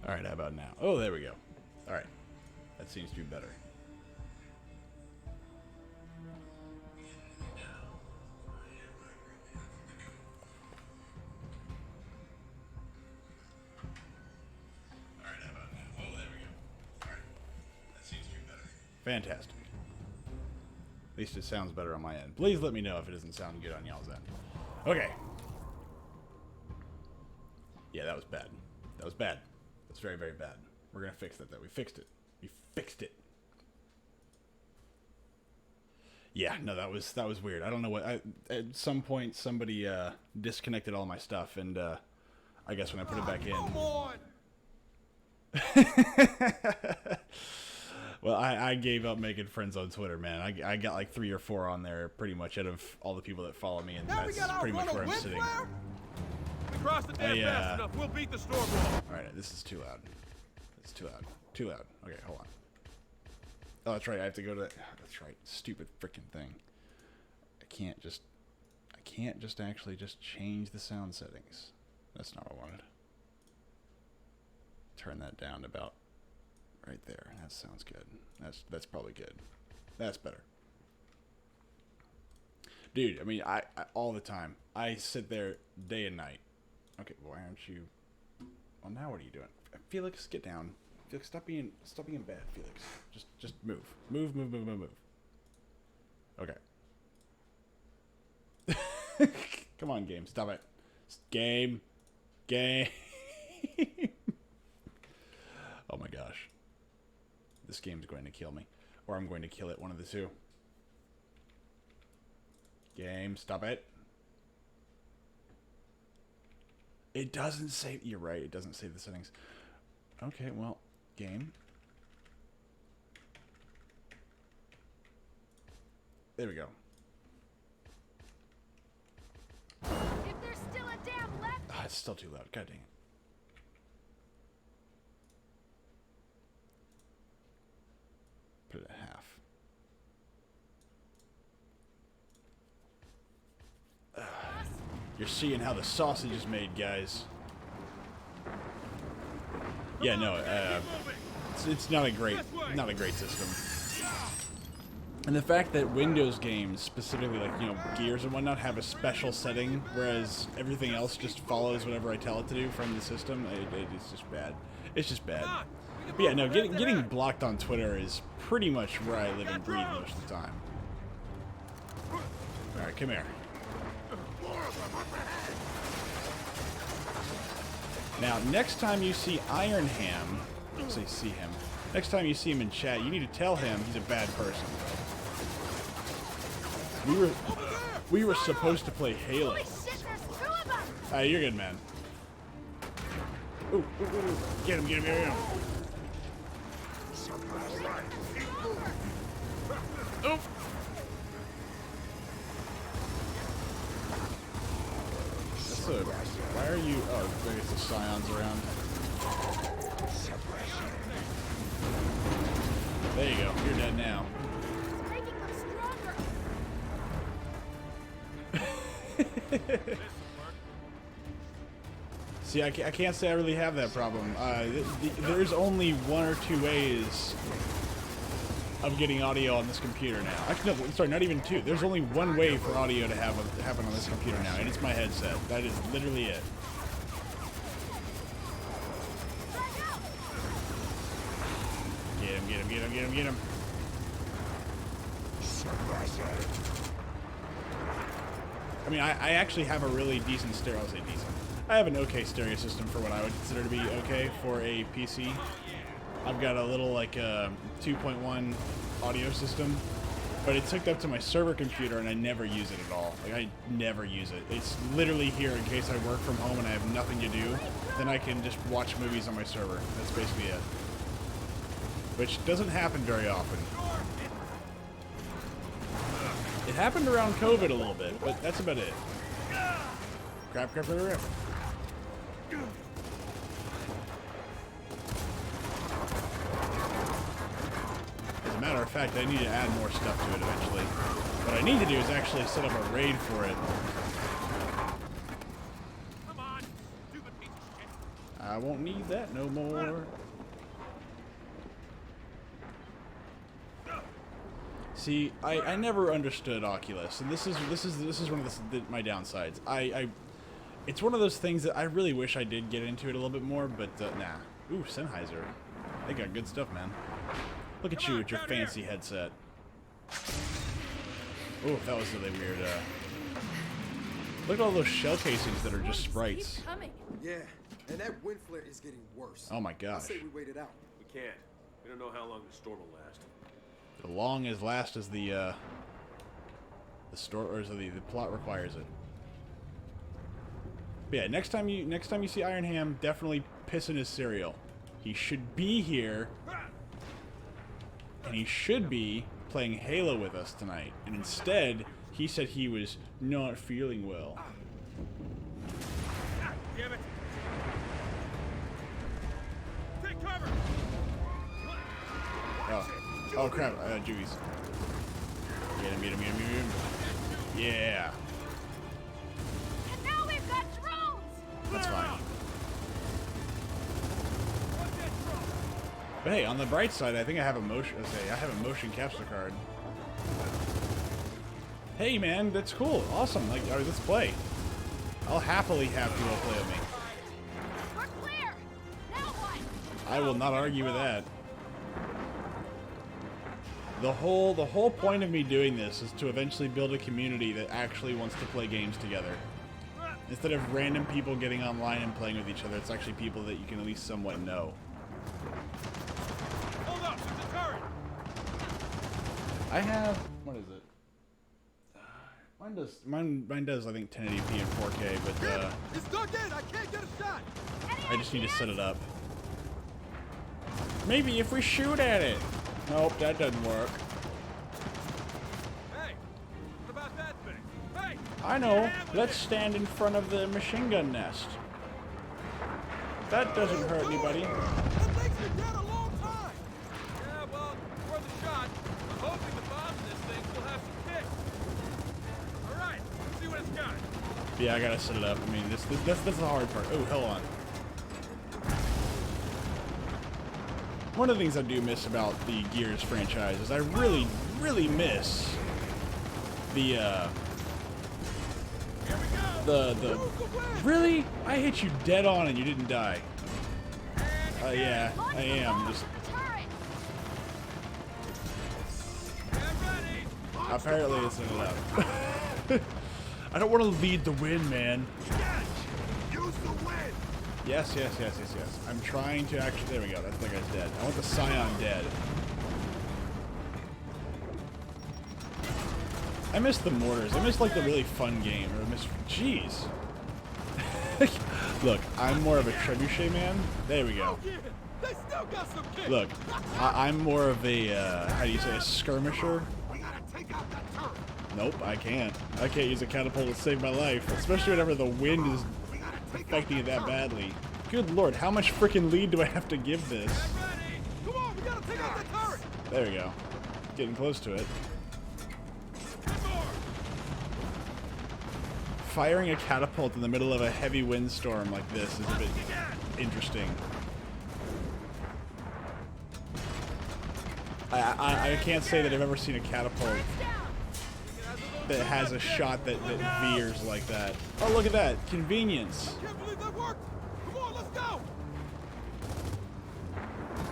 Alright, how about now? Oh, there we go. Alright. That seems to be better. Alright, how about now? Oh, there we go. Alright. That seems to be better. Fantastic. At least it sounds better on my end. Please let me know if it doesn't sound good on y'all's end. Okay. Yeah, that was bad. That was bad. That's very, very bad. We're gonna fix that though. We fixed it. We fixed it. Yeah, no, that was weird. I don't know what. At some point, somebody disconnected all my stuff, and I guess when I put it back in. Well, I gave up making friends on Twitter, man. I got like 3 or 4 on there, pretty much out of all the people that follow me, and that's pretty much where I'm sitting. We cross the dam fast enough, we'll beat the storm wall. Alright, this is too loud. It's too loud. Too loud. Okay, hold on. Oh, that's right. I have to go to that. That's right. Stupid freaking thing. I can't just actually just change the sound settings. That's not what I wanted. Turn that down to about right there. That sounds good. That's probably good. That's better. Dude, I mean, I all the time. I sit there day and night. Okay, why aren't you? Well, now what are you doing? Felix, get down. Felix, stop being bad, Felix. Just move. Move. Okay. Come on, game. Stop it. Game. Oh my gosh. This game's going to kill me. Or I'm going to kill it, one of the two. Game, stop it. It doesn't save. You're right, it doesn't save the settings. Okay, well, game. There we go. If there's still a dam left. Ah, it's still too loud. God dang it. Put it at half. You're seeing how the sausage is made, guys. Yeah, no, it's not a great system. And the fact that Windows games, specifically like, you know, Gears and whatnot, have a special setting, whereas everything else just follows whatever I tell it to do from the system, it's just bad. It's just bad. But yeah, no, getting blocked on Twitter is pretty much where I live and breathe most of the time. Alright, come here. Now, next time you see Ironham, say see him, next time you see him in chat, you need to tell him he's a bad person. We were supposed to play Halo. You're good, man. Ooh. Get him. Oh. Why are you? Oh, I guess the Scions around. There you go. You're dead now. See, I can't say I really have that problem. There's only 1 or 2 ways of getting audio on this computer now. Actually, no, sorry, not even 2. There's only 1 way for audio to happen on this computer now, and it's my headset. That is literally it. Get him. I mean, I actually have a really decent stereo. I'll say decent. I have an okay stereo system for what I would consider to be okay for a PC. I've got a little, like, 2.1 audio system, but it's hooked up to my server computer, and I never use it at all. Like, I never use it. It's literally here in case I work from home and I have nothing to do. Then I can just watch movies on my server. That's basically it. Which doesn't happen very often. It happened around COVID a little bit, but that's about it. Crap. As a matter of fact, I need to add more stuff to it eventually. What I need to do is actually set up a raid for it. Come on, stupid piece of shit. I won't need that no more. See, I never understood Oculus, and this is one of my downsides. It's one of those things that I really wish I did get into it a little bit more, but nah. Ooh, Sennheiser. They got good stuff, man. Look at you with your fancy headset. Ooh, that was really weird. Look at all those shell casings that are just sprites. Yeah, and that wind flare is getting worse. Oh my I gosh. say we wait it out. We can't. We don't know how long the storm will last. As long as last as the plot requires it. But yeah, next time you see Iron Ham, definitely piss in his cereal. He should be here, and he should be playing Halo with us tonight. And instead, he said he was not feeling well. Ah, damn it! Take cover! Oh crap! Jewies. Get him! Yeah. And now we've got drones! That's fine. What's that drone? But hey, on the bright side, I think I have a motion capture card. Hey man, that's cool, awesome. Like, all right, let's play. I'll happily have people play with me. We're clear! Now what? I will not argue with that. The whole point of me doing this is to eventually build a community that actually wants to play games together. Instead of random people getting online and playing with each other, it's actually people that you can at least somewhat know. Hold up, it's a turret! I have, what is it? Mine does I think 1080p and 4K, but It's dug in! I can't get a shot! I just need to set it up. Maybe if we shoot at it. Nope, that doesn't work. Hey! What about that thing? Hey! I know. Let's stand in front of the machine gun nest. That doesn't hurt anybody. That thing's been dead a long time! Yeah, well, worth a shot. I'm hoping the bombs in this thing still have some kick. Alright, let's see what it's got. Yeah, I gotta set it up. I mean, that's the hard part. Oh, hold on. One of the things I do miss about the Gears franchise is I really, really miss the really? I hit you dead on and you didn't die. Yeah, I am. Just apparently it's not allowed. I don't want to lead the win, man. Use the wind! Yes. I'm trying to actually. There we go. That guy's dead. I want the Scion dead. I miss the mortars. I miss like the really fun game. Or I miss. Jeez. Look, I'm more of a trebuchet man. There we go. They still got some kick. Look, I'm more of a how do you say, a skirmisher. We gotta take out that turret. Nope, I can't. I can't use a catapult to save my life, especially whenever the wind is affecting it that badly. Good lord, how much freaking lead do I have to give this? Ready? Come on, we gotta take out that turret. There we go. Getting close to it. One more. Firing a catapult in the middle of a heavy windstorm like this is a bit interesting. I can't say that I've ever seen a catapult that has a shot that veers like that. Oh, look at that. Convenience. I can't believe that worked. Come on, let's go.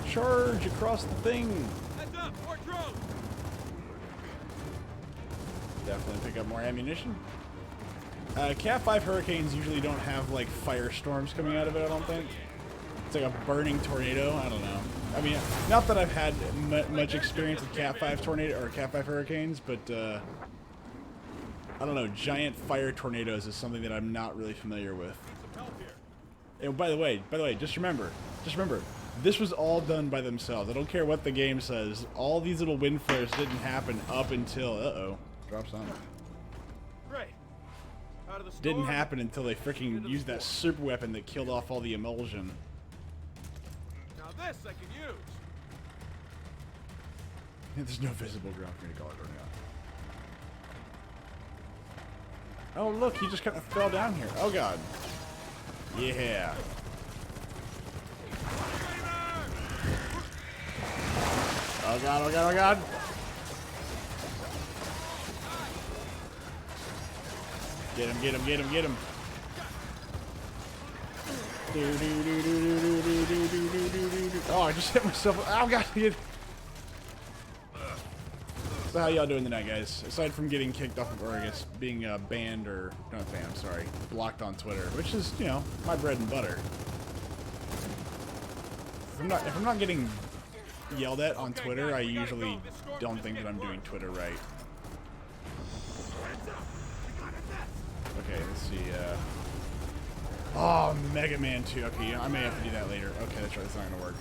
Charge across the thing. Heads up, more drones. Definitely pick up more ammunition. Cat 5 Hurricanes usually don't have like firestorms coming out of it, I don't think. It's like a burning tornado. I don't know. I mean, not that I've had much experience with Cat 5 tornado or Cat 5 Hurricanes, but I don't know. Giant fire tornadoes is something that I'm not really familiar with. Some help here. And by the way, just remember, this was all done by themselves. I don't care what the game says. All these little wind flares didn't happen up until drops on it. Great. Out of the storm. Didn't happen until they freaking used that super weapon that killed off all the emulsion. Now this I can use. There's no visible ground for me to call it right now. Oh look, he just kind of fell down here. Oh god. Yeah. Oh god, oh god, oh god. Get him, get him, get him, get him. Oh, I just hit myself. Oh god. So how y'all doing tonight, guys? Aside from getting kicked off of, or I guess being banned, or not banned, I'm sorry, blocked on Twitter, which is, you know, my bread and butter. If I'm not getting yelled at on Twitter, I usually don't think that I'm doing Twitter right. Okay, let's see. Oh, Mega Man 2. Okay, yeah, I may have to do that later. Okay, that's right. That's not gonna work.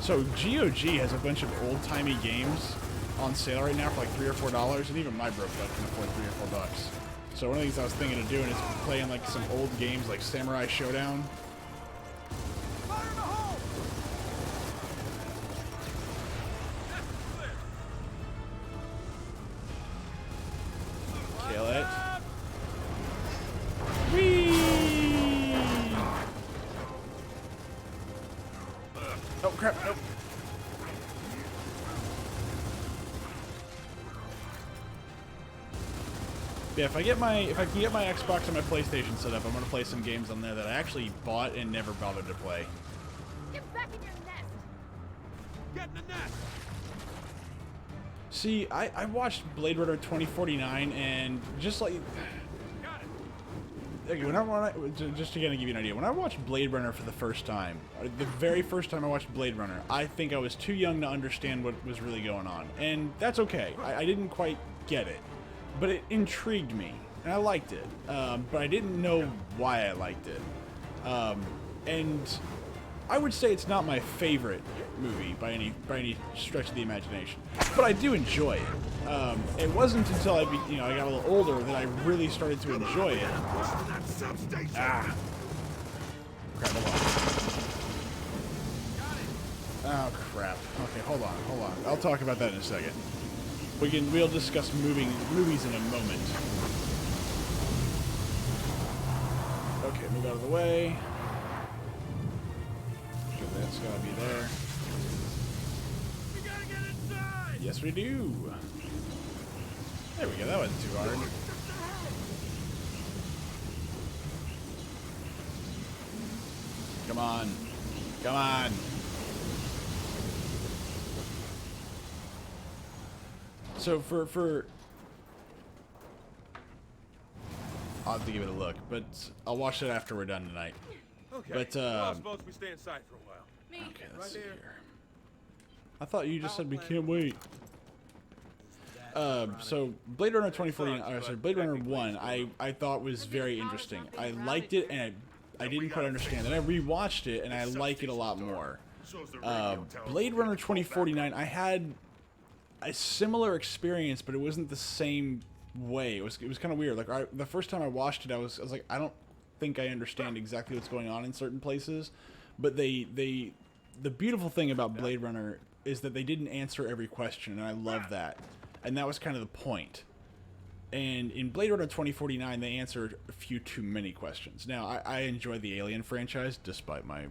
So GOG has a bunch of old-timey games on sale right now for like $3 or $4, and even my broke butt can afford $3 or $4. So one of the things I was thinking of doing is playing like some old games like Samurai Showdown. Fire in the hole! Kill it. Whee! Oh crap! Nope. Yeah, if I can get my Xbox and my PlayStation set up, I'm gonna play some games on there that I actually bought and never bothered to play. Get back in your nest. Get in the nest! See, I watched Blade Runner 2049, and just like, Got it! okay, just to kind of give you an idea, when I watched Blade Runner for the first time, the very first time I watched Blade Runner, I think I was too young to understand what was really going on, and that's okay. I didn't quite get it, but it intrigued me, and I liked it, but I didn't know why I liked it, and I would say it's not my favorite movie by any stretch of the imagination, but I do enjoy it. It wasn't until I got a little older that I really started to enjoy it. Ah, crap! Hold on. Oh crap! Okay, hold on. I'll talk about that in a second. We'll discuss movies in a moment. Okay, move out of the way. That's gotta be there. We gotta get inside! Yes, we do. There we go. That wasn't too hard. Come on. Come on. So for I'll have to give it a look, but I'll watch it after we're done tonight. Okay, But, well, I suppose we stay inside for a while. Me. Okay, let's see Right here. I thought you just said we can't wait. So Blade Runner 2049, sorry, Blade Runner 1, I thought was very interesting. I liked it, and I didn't quite understand it. I rewatched it, and I like it a lot more. Blade Runner 2049, I had a similar experience, but it wasn't the same way. It was kind of weird. Like the first time I watched it, I was like, I don't think I understand exactly what's going on in certain places, but the beautiful thing about Blade Runner is that they didn't answer every question, and I love that. And that was kind of the point. And in Blade Runner 2049, they answered a few too many questions. Now, I enjoy the Alien franchise, despite my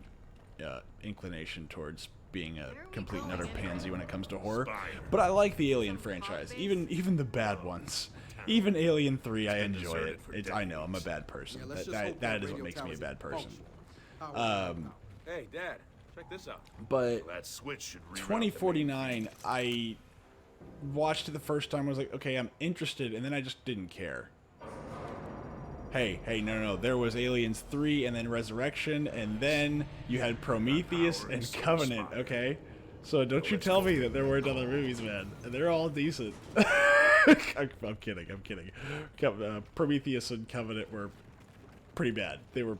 inclination towards being a complete and utter pansy when it comes to horror. But I like the Alien franchise, even the bad ones. Even Alien 3, I enjoy it. I know, I'm a bad person. That is what makes me a bad person. Hey, Dad, check this out. But That switch should reroute the 2049, I watched it the first time. I was like, okay, I'm interested, and then I just didn't care. Hey, no. There was Aliens 3, and then Resurrection, and then you had Prometheus and Covenant, okay? So don't you tell me that there weren't other movies, man. They're all decent. I'm kidding. Prometheus and Covenant were pretty bad. They were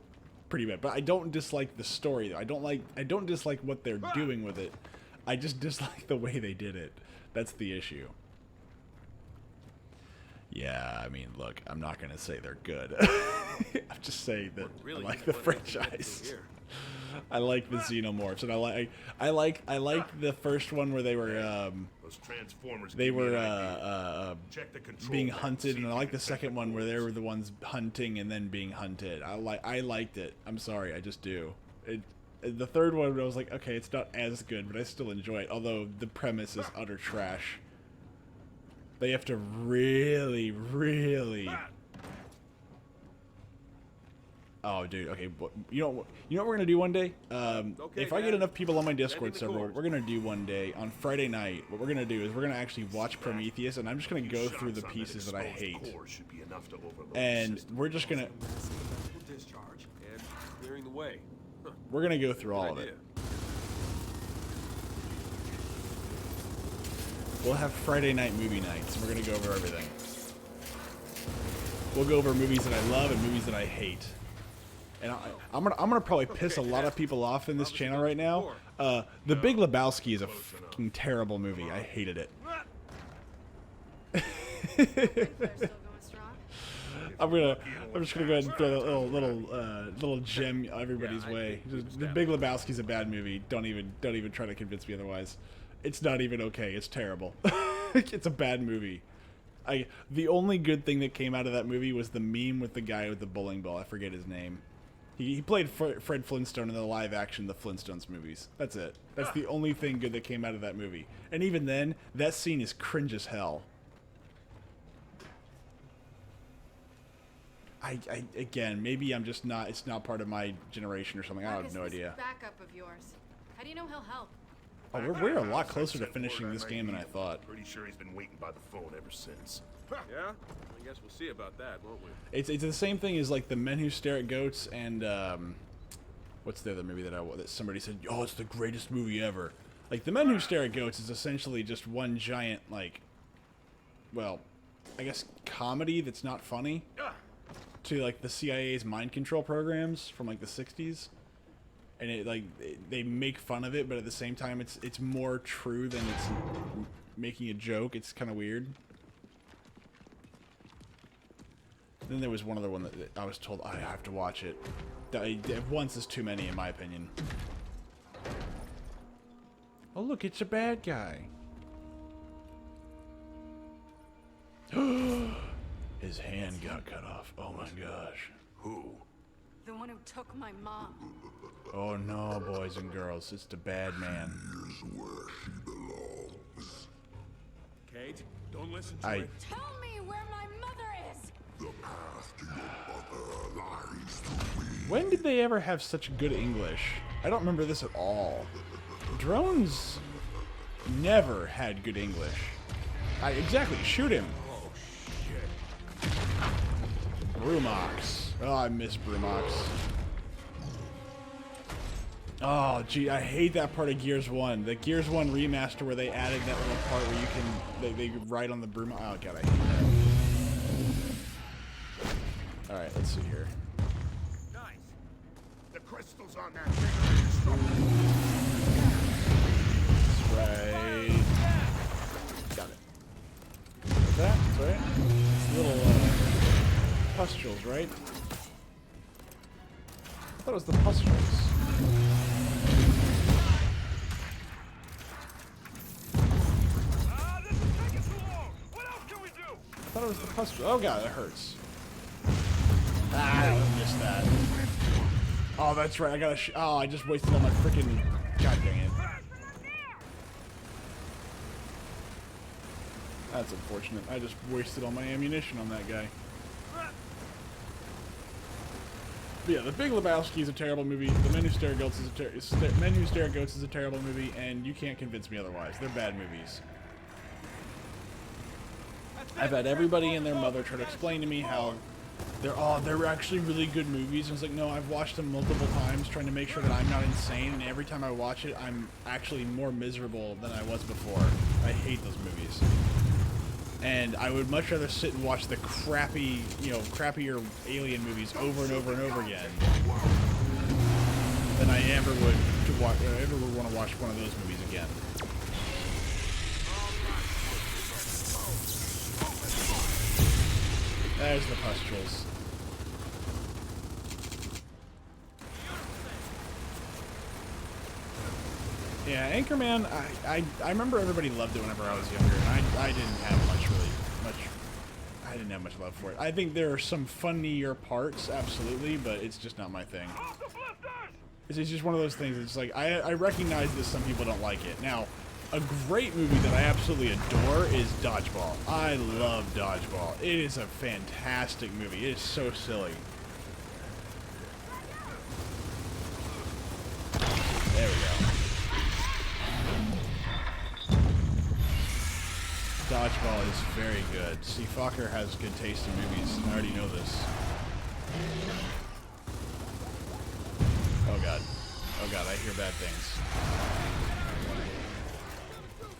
pretty bad. But I don't dislike the story, though. I don't dislike what they're doing with it. I just dislike the way they did it. That's the issue. Yeah, I mean, look, I'm not going to say they're good. I'm just saying that I like the franchise. I like the Xenomorphs, and I like the first one where they were Those Transformers check the control being panel, hunted, see and I if like you the can second check one where they the were the ones hunting and then being hunted. I liked it. I'm sorry, I just do. The third one, I was like, okay, it's not as good, but I still enjoy it. Although the premise is utter trash. They have to really, really. Oh, dude. Okay, you know what we're gonna do one day? If I get enough people on my Discord server, we're gonna do one day on Friday night. What we're gonna do is we're gonna actually watch Prometheus, and I'm just gonna go through the pieces that I hate, and we're just gonna. Discharge and clearing the way. We're gonna go through all of it. We'll have Friday night movie nights, and we're gonna go over everything. We'll go over movies that I love and movies that I hate. And I'm gonna probably piss a lot of people off in this channel right now. The Big Lebowski is a fucking terrible movie. I hated it. I'm just gonna go ahead and throw a little gem everybody's way. The Big Lebowski's a bad movie. Don't even try to convince me otherwise. It's not even okay. It's terrible. It's a bad movie. The only good thing that came out of that movie was the meme with the guy with the bowling ball. I forget his name. He played Fred Flintstone in the live action The Flintstones movies. That's it. That's the only thing good that came out of that movie. And even then, that scene is cringe as hell. Again, maybe I'm just not. It's not part of my generation or something. I have no idea. Backup of yours. How do you know he'll help? Oh, we're a lot closer to finishing this game than I thought. Pretty sure he's been waiting by the phone ever since. Yeah? I guess we'll see about that, won't we? It's the same thing as like The Men Who Stare at Goats and what's the other movie that somebody said, oh, it's the greatest movie ever. Like The Men Who Stare at Goats is essentially just one giant like, well, I guess comedy that's not funny to like the CIA's mind control programs from like the 60s. And they make fun of it, but at the same time it's more true than it's making a joke. It's kind of weird. Then there was one other one that I was told I have to watch it. Once is too many in my opinion. Oh look, it's a bad guy. His hand got cut off. Oh my gosh. Who? The one who took my mom. Oh no, boys and girls, it's the bad man. Here's where she belongs. Kate, don't listen to it. Tell me where my mother is! The path to your mother lies through me. When did they ever have such good English? I don't remember this at all. Drones never had good English. Exactly, shoot him. Oh, shit. Brumox. Oh, I miss Brumox. Oh, gee, I hate that part of Gears 1. The Gears 1 remaster where they added that little part where you can, they ride on the Brumox. Oh, God, I hate that. Alright, let's see here. Nice. The crystals on that thing are That's right. Got it. What's that? That's right. It's little, pustules, right? I thought it was the pustules. This is taking too long. What else can we do? I thought it was the pustules. Oh god, it hurts. I missed that. Oh, that's right. I gotta. Oh, I just wasted all my freaking. God dang it. That's unfortunate. I just wasted all my ammunition on that guy. But yeah, The Big Lebowski is a terrible movie. The Men Who Stare at Goats is a terrible movie, and you can't convince me otherwise. They're bad movies. I've had everybody and their mother try to explain to me how they're actually really good movies. And it's like, no, I've watched them multiple times trying to make sure that I'm not insane, and every time I watch it, I'm actually more miserable than I was before. I hate those movies. And I would much rather sit and watch the crappy, crappier alien movies over and over and over again than I ever would want to watch one of those movies again. There's the pustules. Yeah, Anchorman, I remember everybody loved it whenever I was younger, and I didn't have I didn't have much love for it. I think there are some funnier parts, absolutely, but it's just not my thing. It's just one of those things. It's like I recognize that some people don't like it. Now, a great movie that I absolutely adore is Dodgeball. I love Dodgeball. It is a fantastic movie. It is so silly. There we go. Dodgeball is very good. See, Fokker has good taste in movies. I already know this. Oh god. Oh god, I hear bad things.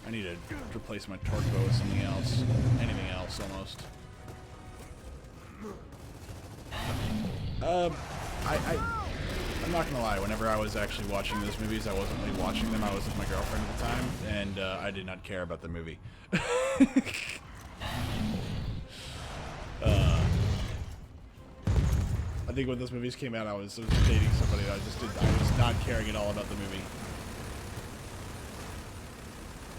I need to replace my torque bow with something else. Anything else, almost. I'm not gonna lie, whenever I was actually watching those movies, I wasn't really watching them. I was with my girlfriend at the time, and I did not care about the movie. I think when those movies came out, I was dating somebody, and I was not caring at all about the movie.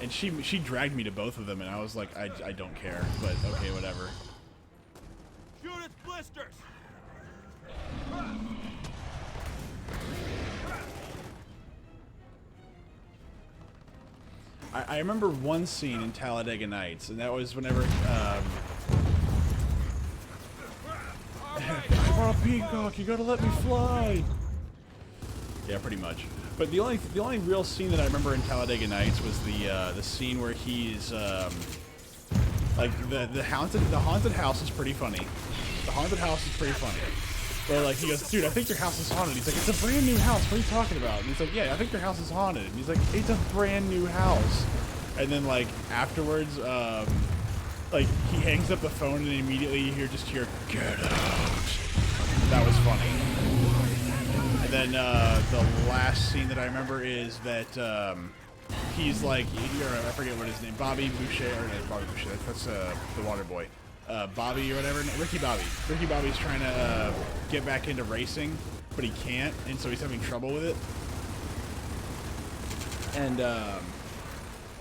And she dragged me to both of them, and I was like, I don't care, but okay, whatever. Shoot its blisters! I remember one scene in Talladega Nights, and that was whenever, I'm a peacock, you gotta let me fly! Yeah, pretty much. But the only real scene that I remember in Talladega Nights was the scene where he's, like, the haunted house is pretty funny. The haunted house is pretty funny. Where, like, he goes, dude, I think your house is haunted. He's like, it's a brand new house. What are you talking about? And he's like, yeah, I think your house is haunted. And he's like, it's a brand new house. And then, like, afterwards, like, he hangs up the phone and immediately you just hear, get out. That was funny. And then, the last scene that I remember is that, he's like, I forget what his name, Bobby Boucher, or no, Bobby Boucher, that's, the water boy. Bobby or whatever, Ricky Bobby. Ricky Bobby's trying to get back into racing, but he can't, and so he's having trouble with it. And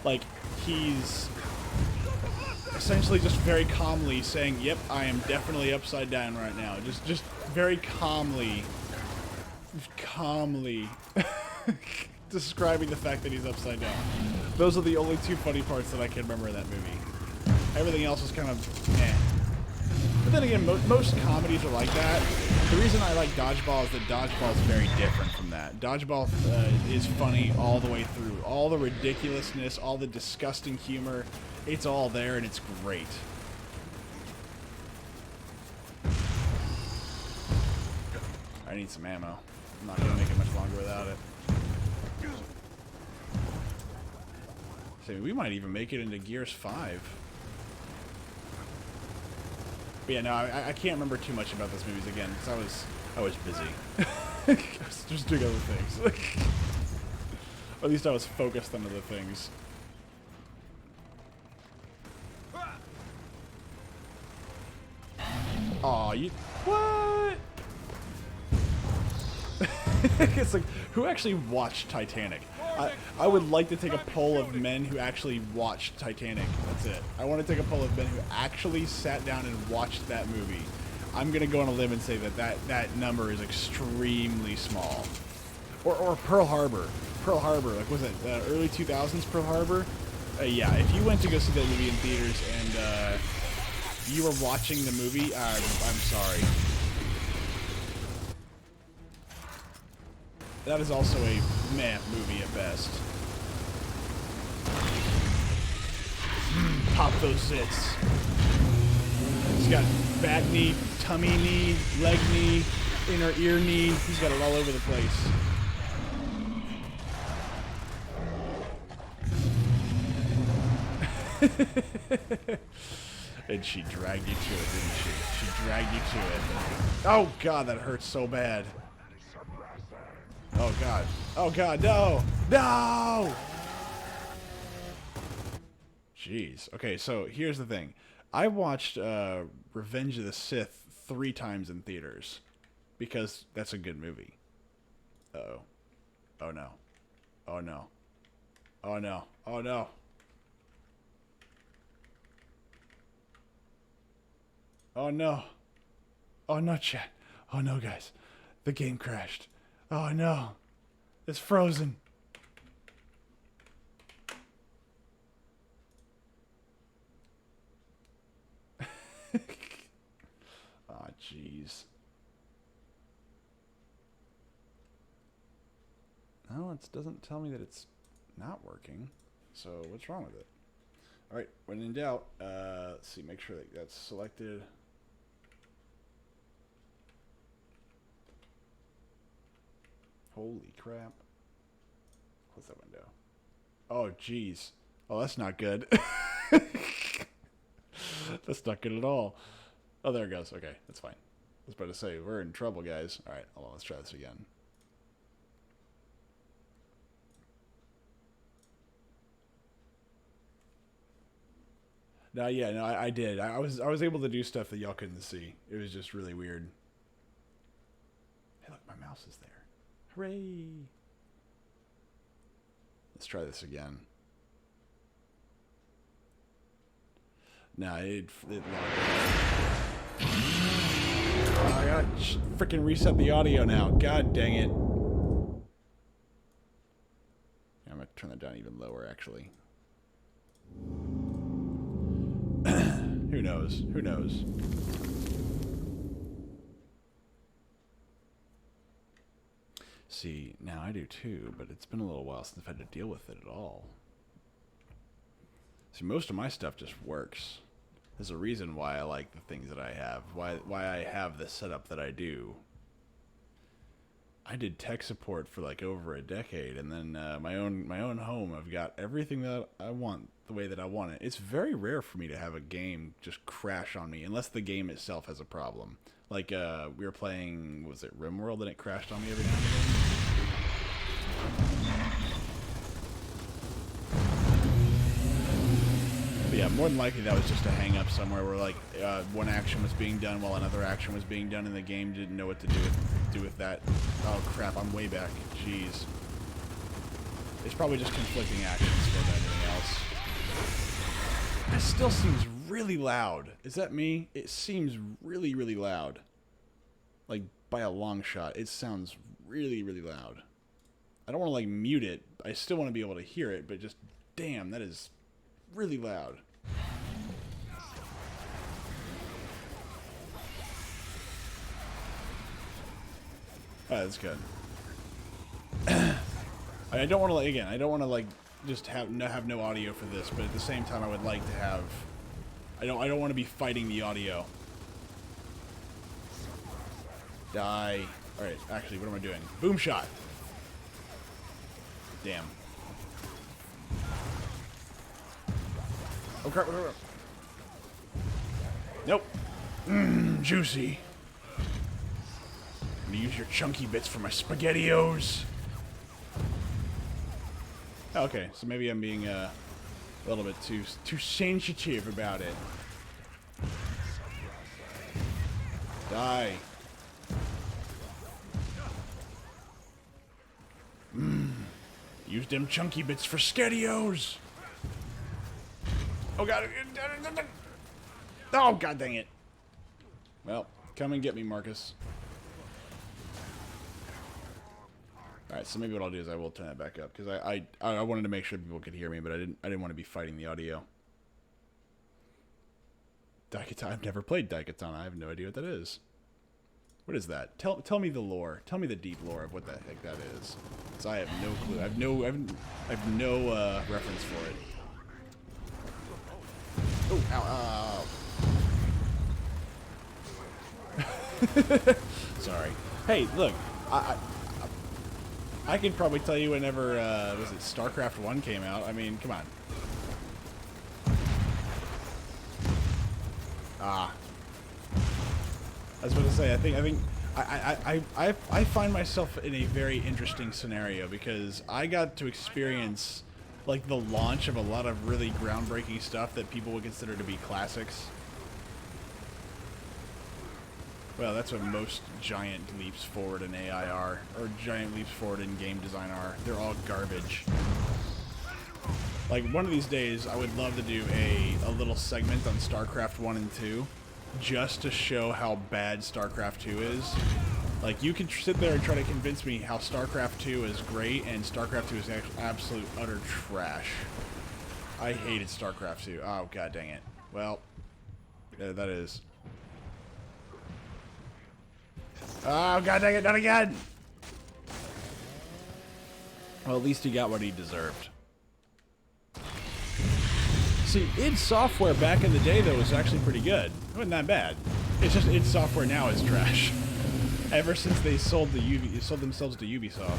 like he's essentially just very calmly saying, "Yep, I am definitely upside down right now." Just very calmly describing the fact that he's upside down. Those are the only two funny parts that I can remember in that movie. Everything else was kind of eh. But then again, most comedies are like that. The reason I like Dodgeball is that Dodgeball is very different from that. Dodgeball is funny all the way through. All the ridiculousness, all the disgusting humor, it's all there and it's great. I need some ammo. I'm not going to make it much longer without it. So we might even make it into Gears 5. But yeah, no, I can't remember too much about those movies again because I was busy. I was just doing other things. Or at least I was focused on other things. Aw, you what? It's like, who actually watched Titanic? I would like to take a poll of men who actually watched Titanic. That's it. I want to take a poll of men who actually sat down and watched that movie. I'm going to go on a limb and say that number is extremely small. Or Pearl Harbor. Pearl Harbor, like, was it early 2000s Pearl Harbor? Yeah, if you went to go see that movie in theaters and you were watching the movie, I'm sorry. That is also a meh movie at best. Pop those zits. He's got back knee, tummy knee, leg knee, inner ear knee. He's got it all over the place. And she dragged you to it, didn't she? She dragged you to it. Oh god, that hurts so bad. Oh god. Oh god, no! No! Jeez. Okay, so here's the thing. I watched Revenge of the Sith 3 times in theaters. Because that's a good movie. Uh-oh. Oh no. Oh no. Oh no. Oh no. Oh no. Oh no, chat. Oh no, guys. The game crashed. Oh no. It's frozen. Ah, jeez. No, it doesn't tell me that it's not working. So what's wrong with it? All right, when in doubt, let's see. Make sure that that's selected. Holy crap! Close that window. Oh, jeez. Oh, that's not good. That's not good at all. Oh, there it goes. Okay, that's fine. I was about to say, we're in trouble, guys. All right, hold on. Let's try this again. No, yeah, no, I did. I was able to do stuff that y'all couldn't see. It was just really weird. Hey, look, my mouse is there. Hooray! Let's try this again. No, it logged out. Oh, I gotta freaking reset the audio now. God dang it. Yeah, I'm gonna turn that down even lower, actually. Who knows? Who knows? See, now I do too, but it's been a little while since I've had to deal with it at all. See, most of my stuff just works. There's a reason why I like the things that I have, why I have the setup that I do. I did tech support for like over a decade, and then my own home, I've got everything that I want the way that I want it. It's very rare for me to have a game just crash on me, unless the game itself has a problem. Like we were playing, was it RimWorld, and it crashed on me every now and again. But yeah, more than likely that was just a hang up somewhere where like one action was being done while another action was being done, and the game didn't know what to do with that. Oh crap, I'm way back. Jeez. It's probably just conflicting actions more than anything else. That still seems really loud. Is that me? It seems really, really loud. Like, by a long shot. It sounds really, really loud. I don't want to, like, mute it. I still want to be able to hear it, but just, damn, that is really loud. Oh, that's good. I don't want to, like, again, I don't want to, like, just have no audio for this, but at the same time I would like to have, I don't want to be fighting the audio. Die. Alright, actually, what am I doing? Boom shot. Damn. Oh crap, Nope. Juicy. I'm gonna use your chunky bits for my SpaghettiOs. Okay, so maybe I'm being a little bit too sensitive about it. Die. Use them chunky bits for SpaghettiOs. Oh god. Oh god dang it. Well, come and get me, Marcus. Alright, so maybe what I'll do is I will turn that back up, because I wanted to make sure people could hear me, but I didn't want to be fighting the audio. Daikatana. I've never played Daikatana. I have no idea what that is. What is that? Tell me the lore. Tell me the deep lore of what the heck that is. Because I have no clue. I have no reference for it. Oh, ow, ow. Sorry. Hey, look. I could probably tell you whenever, was it StarCraft 1 came out? I mean, come on. Ah. I was about to say, I find myself in a very interesting scenario, because I got to experience, like, the launch of a lot of really groundbreaking stuff that people would consider to be classics. Well, that's what most giant leaps forward in AI are, or giant leaps forward in game design are. They're all garbage. Like, one of these days, I would love to do a little segment on StarCraft 1 and 2, just to show how bad StarCraft 2 is. Like, you could sit there and try to convince me how StarCraft 2 is great, and StarCraft 2 is absolute utter trash. I hated StarCraft 2. Oh, god dang it. Well, yeah, that is. Oh, god dang it, not again! Well, at least he got what he deserved. See, id Software back in the day, though, was actually pretty good. It wasn't that bad. It's just id Software now is trash. Ever since they sold themselves to Ubisoft.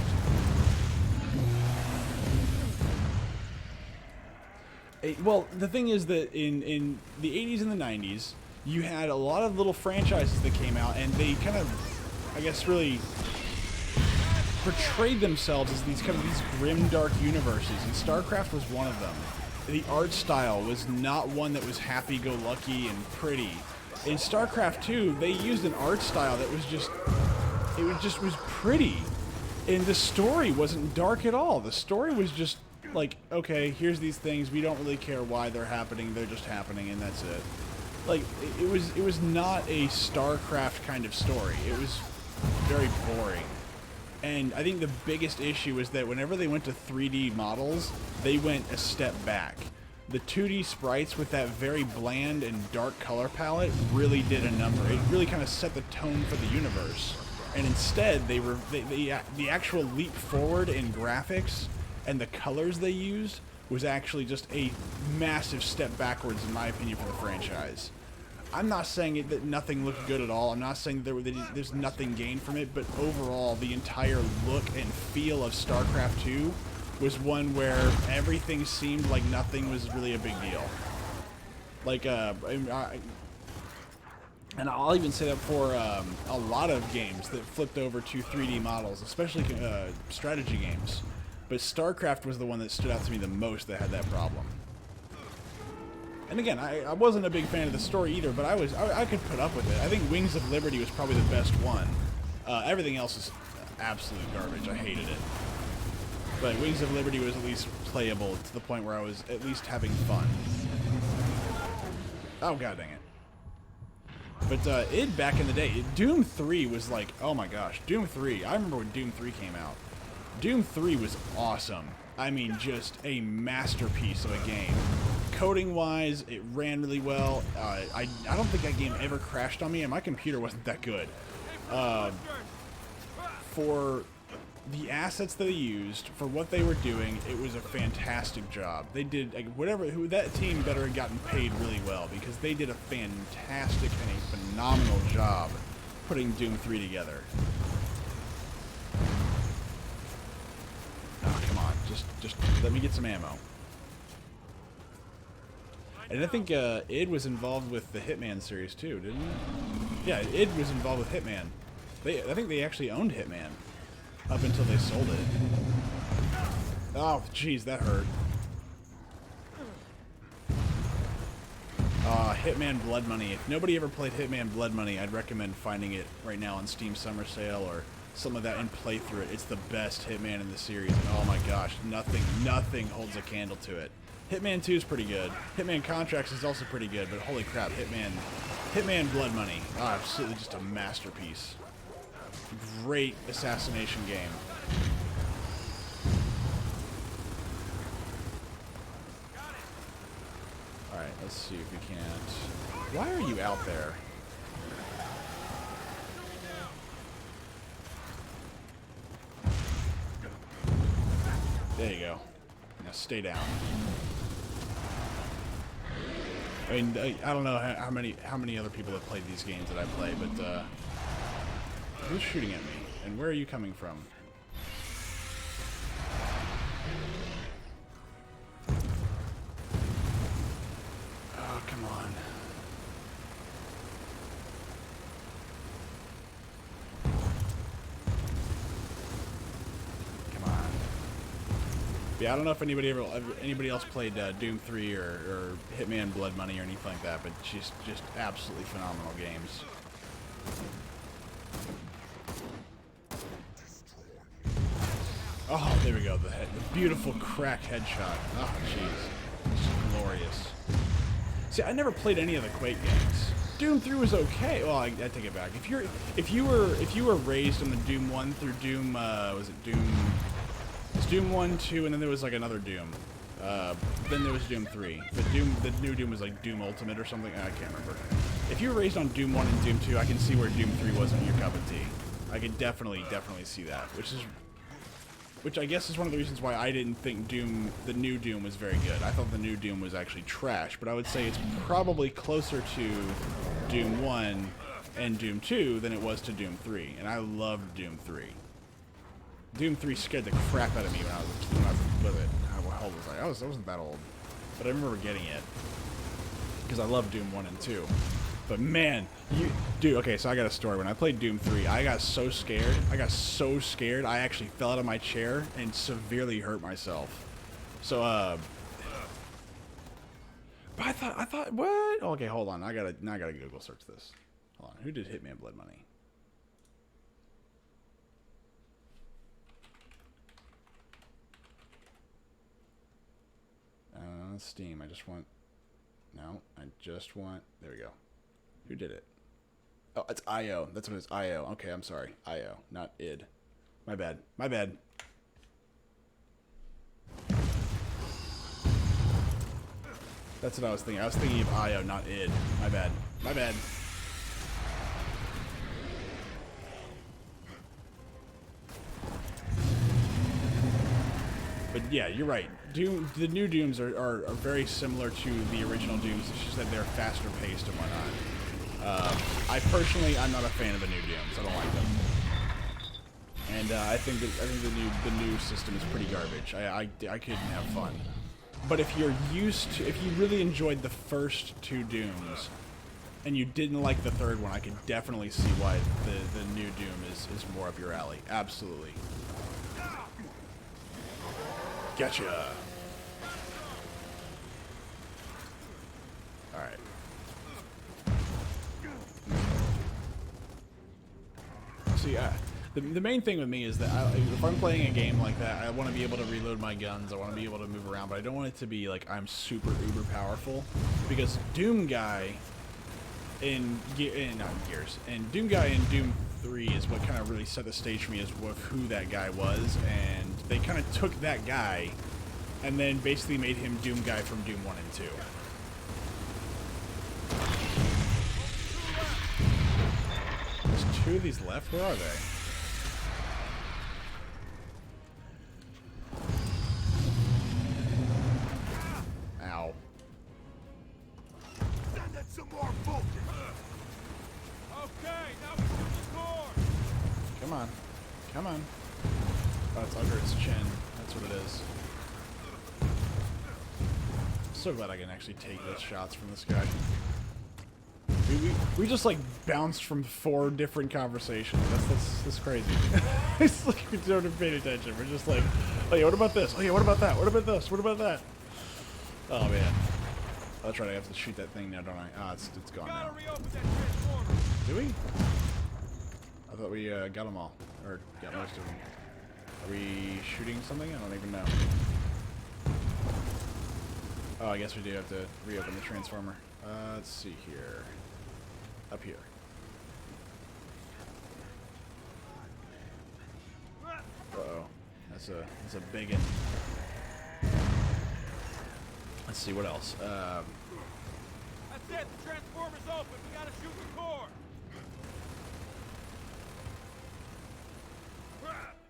Well, the thing is that in the 80s and the 90s, you had a lot of little franchises that came out, and they kind of, I guess, really portrayed themselves as these grim, dark universes, and StarCraft was one of them. The art style was not one that was happy-go-lucky and pretty. In StarCraft 2, they used an art style that was just, was pretty. And the story wasn't dark at all. The story was just like, okay, here's these things, we don't really care why they're happening, they're just happening, and that's it. Like, it was not a StarCraft kind of story. It was very boring. And I think the biggest issue is that whenever they went to 3D models, they went a step back. The 2D sprites with that very bland and dark color palette really did a number. It really kind of set the tone for the universe. And instead, the actual leap forward in graphics and the colors they used was actually just a massive step backwards, in my opinion, for the franchise. I'm not saying that nothing looked good at all. I'm not saying there's nothing gained from it, but overall, the entire look and feel of StarCraft 2 was one where everything seemed like nothing was really a big deal. Like, and I'll even say that for a lot of games that flipped over to 3D models, especially strategy games. But StarCraft was the one that stood out to me the most that had that problem. And again, I wasn't a big fan of the story either, but I could put up with it. I think Wings of Liberty was probably the best one. Everything else is absolute garbage. I hated it. But Wings of Liberty was at least playable to the point where I was at least having fun. Oh, god dang it. But id back in the day, Doom 3 was like, oh my gosh, Doom 3. I remember when Doom 3 came out. Doom 3 was awesome. I mean, just a masterpiece of a game. Coding-wise, it ran really well. I don't think that game ever crashed on me, and my computer wasn't that good. For the assets that they used, for what they were doing, it was a fantastic job. They did, like, that team better have gotten paid really well, because they did a fantastic and a phenomenal job putting Doom 3 together. Oh, come on. Just let me get some ammo. And I think id was involved with the Hitman series too, didn't it? Yeah, id was involved with Hitman. I think they actually owned Hitman up until they sold it. Oh, jeez, that hurt. Hitman Blood Money. If nobody ever played Hitman Blood Money, I'd recommend finding it right now on Steam Summer Sale or something like that and play through it. It's the best Hitman in the series. And oh my gosh, nothing holds a candle to it. Hitman 2 is pretty good. Hitman Contracts is also pretty good, but holy crap, Hitman Blood Money. Oh, absolutely just a masterpiece. Great assassination game. Alright, let's see if we can't... Why are you out there? There you go. Now stay down. I mean, I don't know how many other people have played these games that I play, but who's shooting at me? And where are you coming from? Oh, come on. Yeah, I don't know if anybody else played Doom 3 or Hitman Blood Money or anything like that, but just absolutely phenomenal games. Oh, there we go. The beautiful crack headshot. Oh, jeez. It's glorious. See, I never played any of the Quake games. Doom 3 was okay. Well, I take it back. If you were raised on the Doom 1 through Doom, was it Doom? It's Doom 1, 2, and then there was like another Doom. Then there was Doom 3. The new Doom was like Doom Ultimate or something. I can't remember. If you were raised on Doom 1 and Doom 2, I can see where Doom 3 wasn't your cup of tea. I could definitely see that, which I guess is one of the reasons why I didn't think the new Doom was very good. I thought the new Doom was actually trash, but I would say it's probably closer to Doom 1 and Doom 2 than it was to Doom 3, and I loved Doom 3. Doom 3 scared the crap out of me when I was with it. How old was I? I wasn't that old, but I remember getting it because I loved Doom 1 and 2. But man, dude, okay, so I got a story. When I played Doom 3, I got so scared. I actually fell out of my chair and severely hurt myself. So, but I thought, what? Okay, hold on. Now I gotta Google search this. Hold on. Who did Hitman Blood Money? Steam. I just want, there we go. Who did it? Oh, it's IO. That's what it is. IO. Okay, I'm sorry. IO, not id. My bad. My bad. That's what I was thinking. I was thinking of IO, not id. My bad. My bad. But yeah, you're right. The new Dooms are very similar to the original Dooms. It's just that they're faster paced and whatnot. I'm not a fan of the new Dooms. I don't like them. And I think the new system is pretty garbage. I couldn't have fun. But if you really enjoyed the first two Dooms, and you didn't like the third one, I could definitely see why the new Doom is more up your alley. Absolutely. Gotcha. Alright. See, the main thing with me is that if I'm playing a game like that, I want to be able to reload my guns, I want to be able to move around, but I don't want it to be like I'm super uber powerful, because Doom Guy in Doom Guy in Doom 3 is what kind of really set the stage for me as who that guy was, and they kind of took that guy and then basically made him Doom Guy from Doom 1 and 2. There's two of these left? Where are they? Ow. Send it some more focus. Okay, now we shoot the core. Come on. Come on. Oh, it's under its chin. That's what it is. I'm so glad I can actually take those shots from this guy. We just like bounced from 4 different conversations. That's crazy. It's like we don't have paid attention. We're just like, oh yeah, what about this? Oh yeah, what about that? What about this? What about that? Oh man. That's right, I have to shoot that thing now, don't I? Ah, it's gone now. Reopen that transformer. Do we? I thought we got them all. Or got most of them. Are we shooting something? I don't even know. Oh, I guess we do have to reopen the transformer. Let's see here. Up here. Uh-oh. That's a big one. Let's see, what else? That's it, the transformer's open. We gotta shoot the core.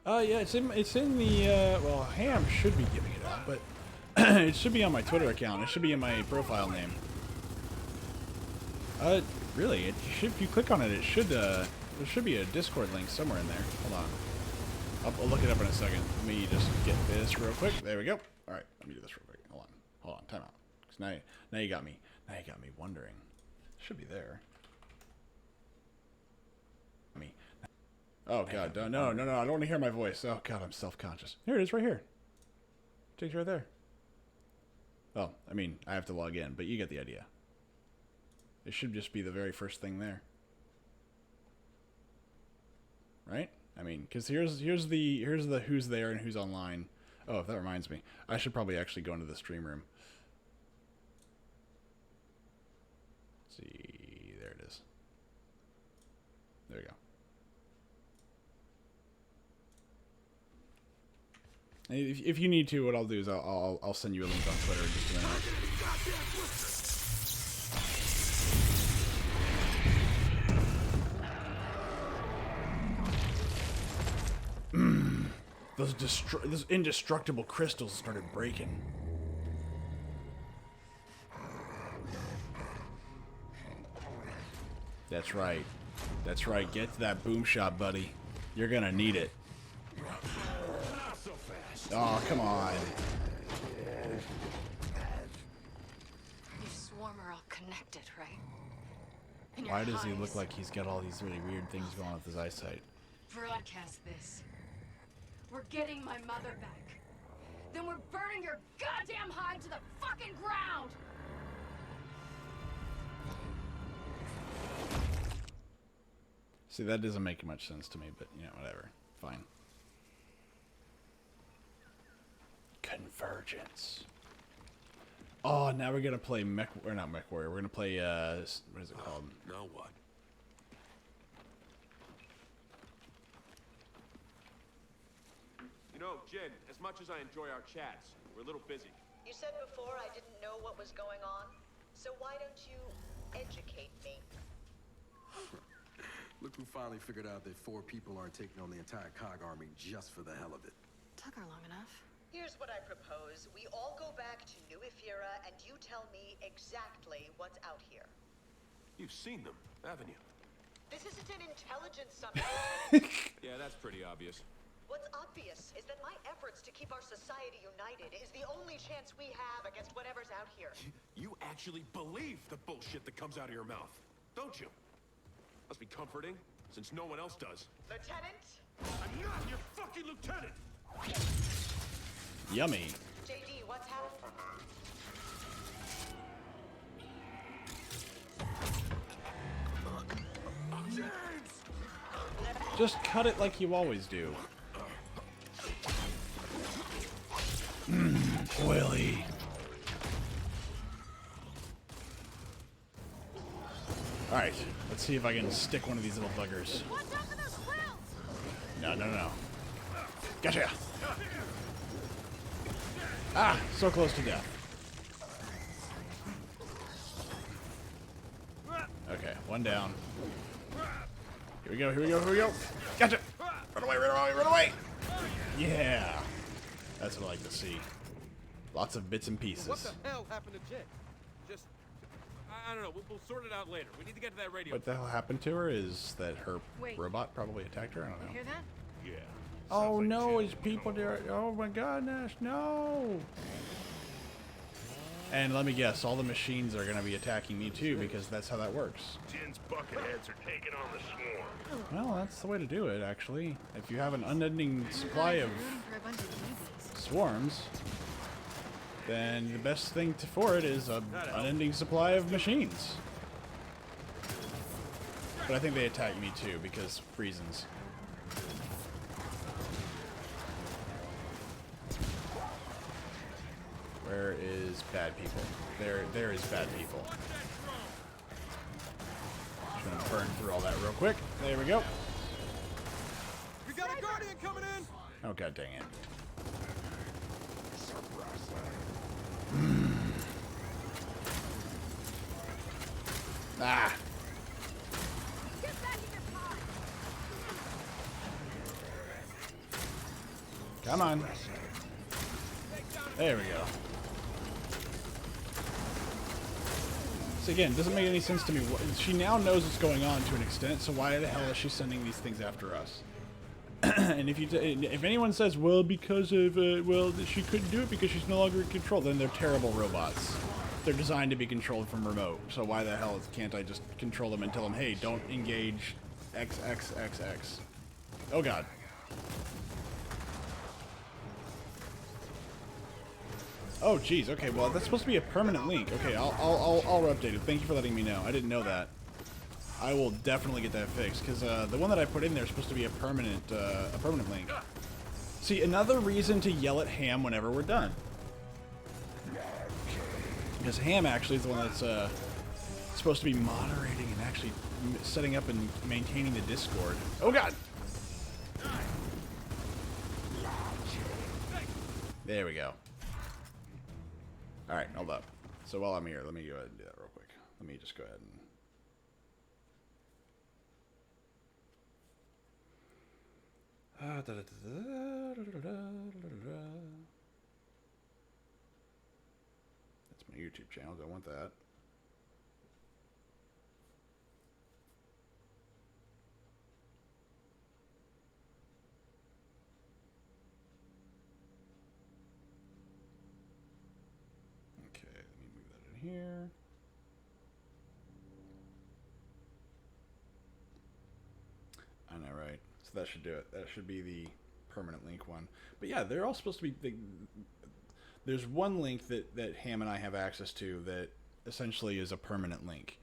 Yeah, it's in the, well, Ham should be giving it out, but it should be on my Twitter account. It should be in my profile name. Really, it should, if you click on it, it should, there should be a Discord link somewhere in there. Hold on. I'll look it up in a second. Let me just get this real quick. There we go. All right, let me do this real quick. Hold on, time out. 'Cause now you got me wondering. It should be there. Oh god, no, I don't want to hear my voice. Oh god, I'm self-conscious. Here it is, right here. Takes you right there. Oh, I mean, I have to log in, but you get the idea. It should just be the very first thing there. Right? I mean, because here's the who's there and who's online. Oh, that reminds me. I should probably actually go into the stream room. Let's see, there it If you need to, what I'll do is I'll send you a link on Twitter in just a minute. Those indestructible crystals started breaking. That's right. That's right. Get to that boom shot, buddy. You're gonna need it. Oh, come on. You swarm are all connected, right? And Why your does he eyes look like he's got all these really weird things going on with his eyesight? broadcast this. We're getting my mother back. Then we're burning your goddamn hide to the fucking ground! See, that doesn't make much sense to me, but, you know, whatever. Fine. Convergence. Oh, now we're gonna play Mech... Or not Mech Warrior. We're gonna play, what is it called? Now what? You know, Jen, as much as I enjoy our chats, we're a little busy. You said before I didn't know what was going on, so why don't you educate me? Look who finally figured out that 4 people aren't taking on the entire COG army just for the hell of it. Took her long enough. Here's what I propose. We all go back to New Ephira and you tell me exactly what's out here. You've seen them, haven't you? This isn't an intelligence summit. Yeah, that's pretty obvious. What's obvious is that my efforts to keep our society united is the only chance we have against whatever's out here. You actually believe the bullshit that comes out of your mouth, don't you? Must be comforting, since no one else does. Lieutenant? I'm not your fucking lieutenant! Yummy. JD, what's happening? Just cut it like you always do. Oily. Alright, let's see if I can stick one of these little buggers. Watch out for those quills! No, no, no. Gotcha! Ah, so close to death. Okay, one down. Here we go, here we go, here we go. Gotcha! Run away, run away, run away! Yeah! That's what I like to see. Lots of bits and pieces. What the hell happened to Jen? Just, I don't know. We'll sort it out later. We need to get to that radio. What the hell happened to her is that her Wait. robot probably attacked her? I don't know. Hear that? Yeah. Oh no, it's people there. Oh my goodness, no! And let me guess, all the machines are gonna be attacking me too, because that's how that works. Jin's bucketheads are taking on the swarm. Well, that's the way to do it, actually. If you have an unending supply of Room for a bunch of babies. swarms, then the best thing for it is an unending supply of machines. But I think they attack me too, because reasons. Where is bad people? There is bad people. Just gonna burn through all that real quick. There we go. We got a Guardian coming in! Oh god dang it. Ah! Get back in your pod! Come on. There we go. So again, doesn't make any sense to me. She now knows what's going on to an extent, so why the hell is she sending these things after us? And if anyone says, well, because of, well, she couldn't do it because she's no longer in control, then they're terrible robots. They're designed to be controlled from remote, so why the hell can't I just control them and tell them, hey, don't engage XXXX. Oh god. Oh geez, okay, well that's supposed to be a permanent link. Okay, I'll update it. Thank you for letting me know. I didn't know that. I will definitely get that fixed, because the one that I put in there is supposed to be a permanent link. See, another reason to yell at Ham whenever we're done. Because Ham actually is the one that's supposed to be moderating and actually setting up and maintaining the Discord. Oh god! There we go. Alright, hold up. So while I'm here, let me go ahead and do that real quick. Let me just go ahead and... That's my YouTube channel. Don't want that. Okay, let me move that in here. I know, right? So that should do it. That should be the permanent link one. But yeah, they're all supposed to be... There's one link that Ham and I have access to that essentially is a permanent link.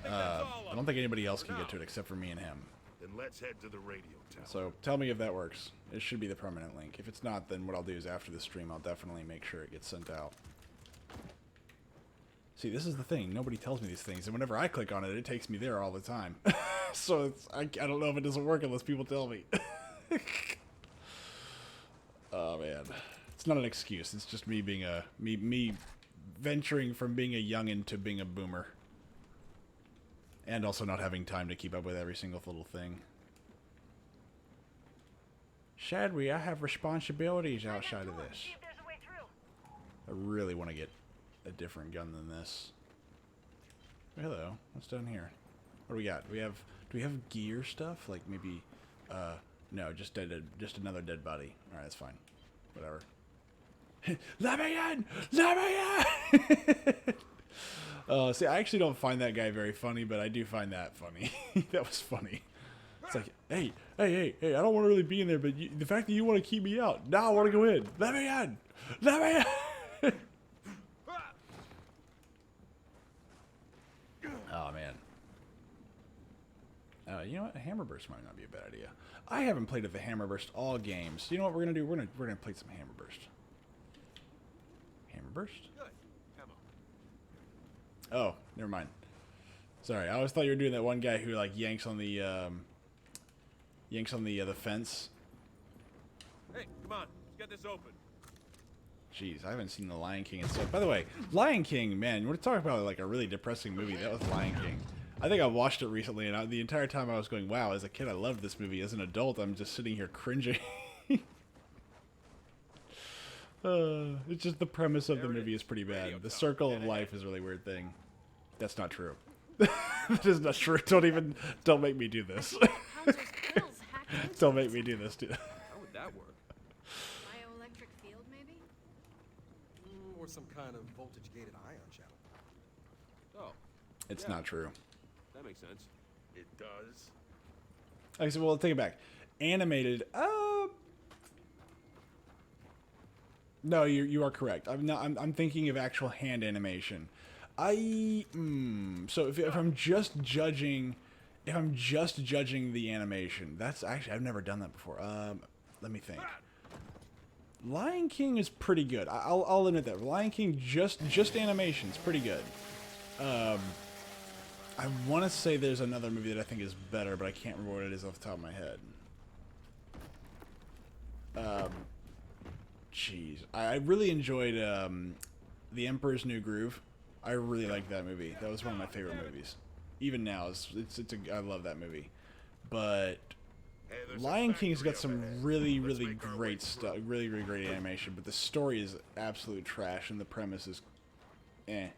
I don't think anybody else can get to it except for me and him. Then let's head to the radio tower. So tell me if that works. It should be the permanent link. If it's not, then what I'll do is after the stream, I'll definitely make sure it gets sent out. See, this is the thing. Nobody tells me these things, and whenever I click on it, it takes me there all the time. So it's, I don't know if it doesn't work unless people tell me. Oh man, it's not an excuse. It's just me being a me venturing from being a youngin' to being a boomer, and also not having time to keep up with every single little thing. Shadwi, I have responsibilities outside of this. I really want to get a different gun than this. Hello, what's down here? What do we got? Do we have gear stuff? Like maybe, no, just another dead body. All right, that's fine. Whatever. Let me in! Let me in! See, I actually don't find that guy very funny, but I do find that funny. That was funny. It's like, hey, I don't want to really be in there, but the fact that you want to keep me out, now I want to go in. Let me in! Let me in! Oh, man. You know what? A Hammerburst might not be a bad idea. I haven't played with the Hammerburst all games. You know what we're gonna do? We're gonna play some Hammerburst. Hammerburst? Good. Ammo. Oh, never mind. Sorry, I always thought you were doing that one guy who like yanks on the fence. Hey, come on. Let's get this open. Jeez, I haven't seen The Lion King and stuff. By the way, Lion King, man, we're talking about like a really depressing movie. That was Lion King. I think I watched it recently, and the entire time I was going, wow, as a kid I loved this movie. As an adult, I'm just sitting here cringing. It's just the premise of the movie is pretty bad. The circle of life is a really weird thing. That's not true. That is not true. Don't make me do this. Don't make me do this, dude. How would that work? Bioelectric field, maybe? Or some kind of voltage-gated ion channel. Oh, It's not true. that makes sense. It does. Okay, so we'll take it back. Animated. No, you are correct. I'm thinking of actual hand animation. So if I'm just judging the animation, that's actually I've never done that before. Let me think. Lion King is pretty good. I'll admit that. Lion King just animation's pretty good. I want to say there's another movie that I think is better, but I can't remember what it is off the top of my head. Jeez, I really enjoyed The Emperor's New Groove. I really liked that movie. That was one of my favorite movies. Even now, I love that movie. But Hey, there's a Lion King's got factory some up ahead. really Let's make our way great through. stuff, really great animation. But the story is absolute trash, and the premise is, eh.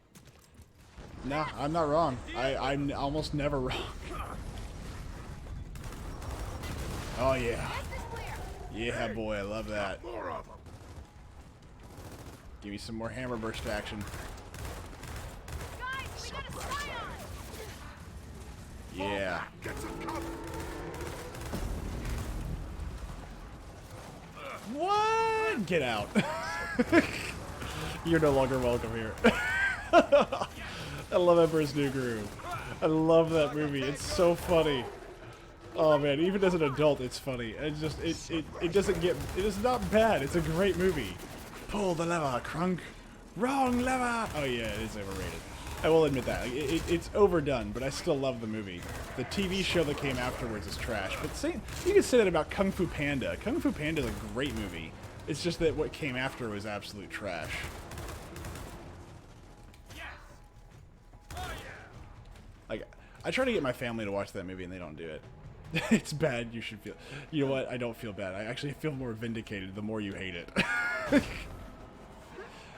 No, I'm not wrong. I'm almost never wrong. Oh yeah, yeah, boy, I love that. More of them. Give me some more Hammerburst action. Guys, we got a scion! Yeah. Get some cover. What? Get out. You're no longer welcome here. I love Emperor's New Groove. I love that movie. It's so funny. Oh man, even as an adult, it's funny. It's just it doesn't get. It is not bad. It's a great movie. Pull the lever, Crunk. Wrong lever. Oh yeah, it is overrated. I will admit that. It's overdone, but I still love the movie. The TV show that came afterwards is trash. But you can say that about Kung Fu Panda. Kung Fu Panda is a great movie. It's just that what came after was absolute trash. Yes. Oh yeah. Like, I try to get my family to watch that movie and they don't do it. It's bad. You should feel. You know what? I don't feel bad. I actually feel more vindicated the more you hate it.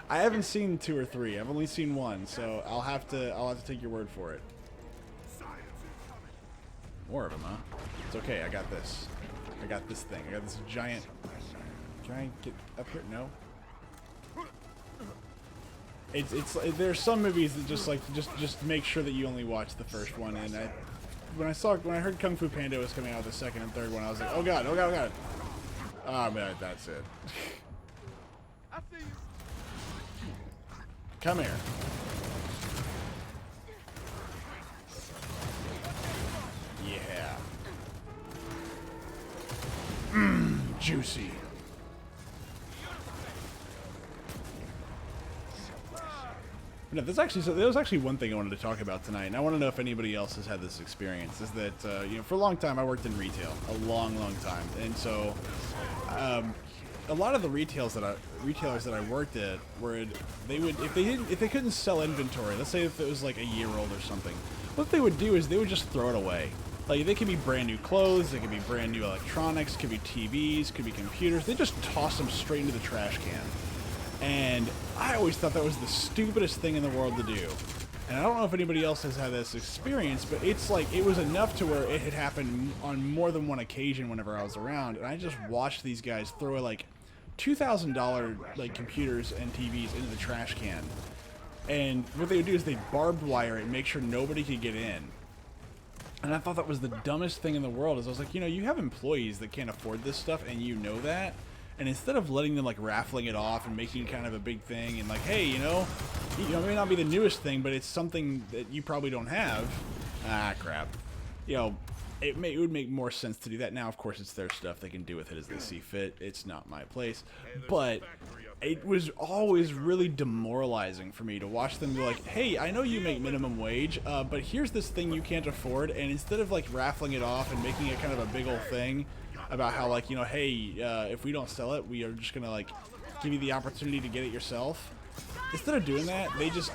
I haven't seen 2 or 3. I've only seen 1, so I'll have to take your word for it. More of them, huh? It's okay. I got this. I got this thing. I got this giant. Can I get up here? No. It's there's some movies that just make sure that you only watch the first one. And when I heard Kung Fu Panda was coming out with the second and third one, I was like, oh god, oh god, oh god. Oh man, that's it. I see you. Come here. Yeah. Juicy. No, there was actually one thing I wanted to talk about tonight, and I want to know if anybody else has had this experience. Is that for a long time I worked in retail, a long time, and so a lot of the retailers that I worked at were if they couldn't sell inventory, let's say if it was like a year old or something, what they would do is they would just throw it away. Like, they could be brand new clothes, they could be brand new electronics, could be TVs, could be computers. They just toss them straight into the trash can. And I always thought that was the stupidest thing in the world to do. And I don't know if anybody else has had this experience, but it's like, it was enough to where it had happened on more than one occasion whenever I was around, and I just watched these guys throw like $2,000 like computers and TVs into the trash can. And what they would do is they'd barbed wire it and make sure nobody could get in. And I thought that was the dumbest thing in the world. Is I was like, you have employees that can't afford this stuff, and you know that. And instead of letting them like raffling it off and making kind of a big thing and like, hey, it may not be the newest thing, but it's something that you probably don't have. Ah, crap. It would make more sense to do that. Now, of course, it's their stuff. They can do with it as they see fit. It's not my place. But it was always really demoralizing for me to watch them be like, hey, I know you make minimum wage, but here's this thing you can't afford. And instead of like raffling it off and making it kind of a big old thing about how like, hey, if we don't sell it, we are just going to like give you the opportunity to get it yourself. Instead of doing that, they just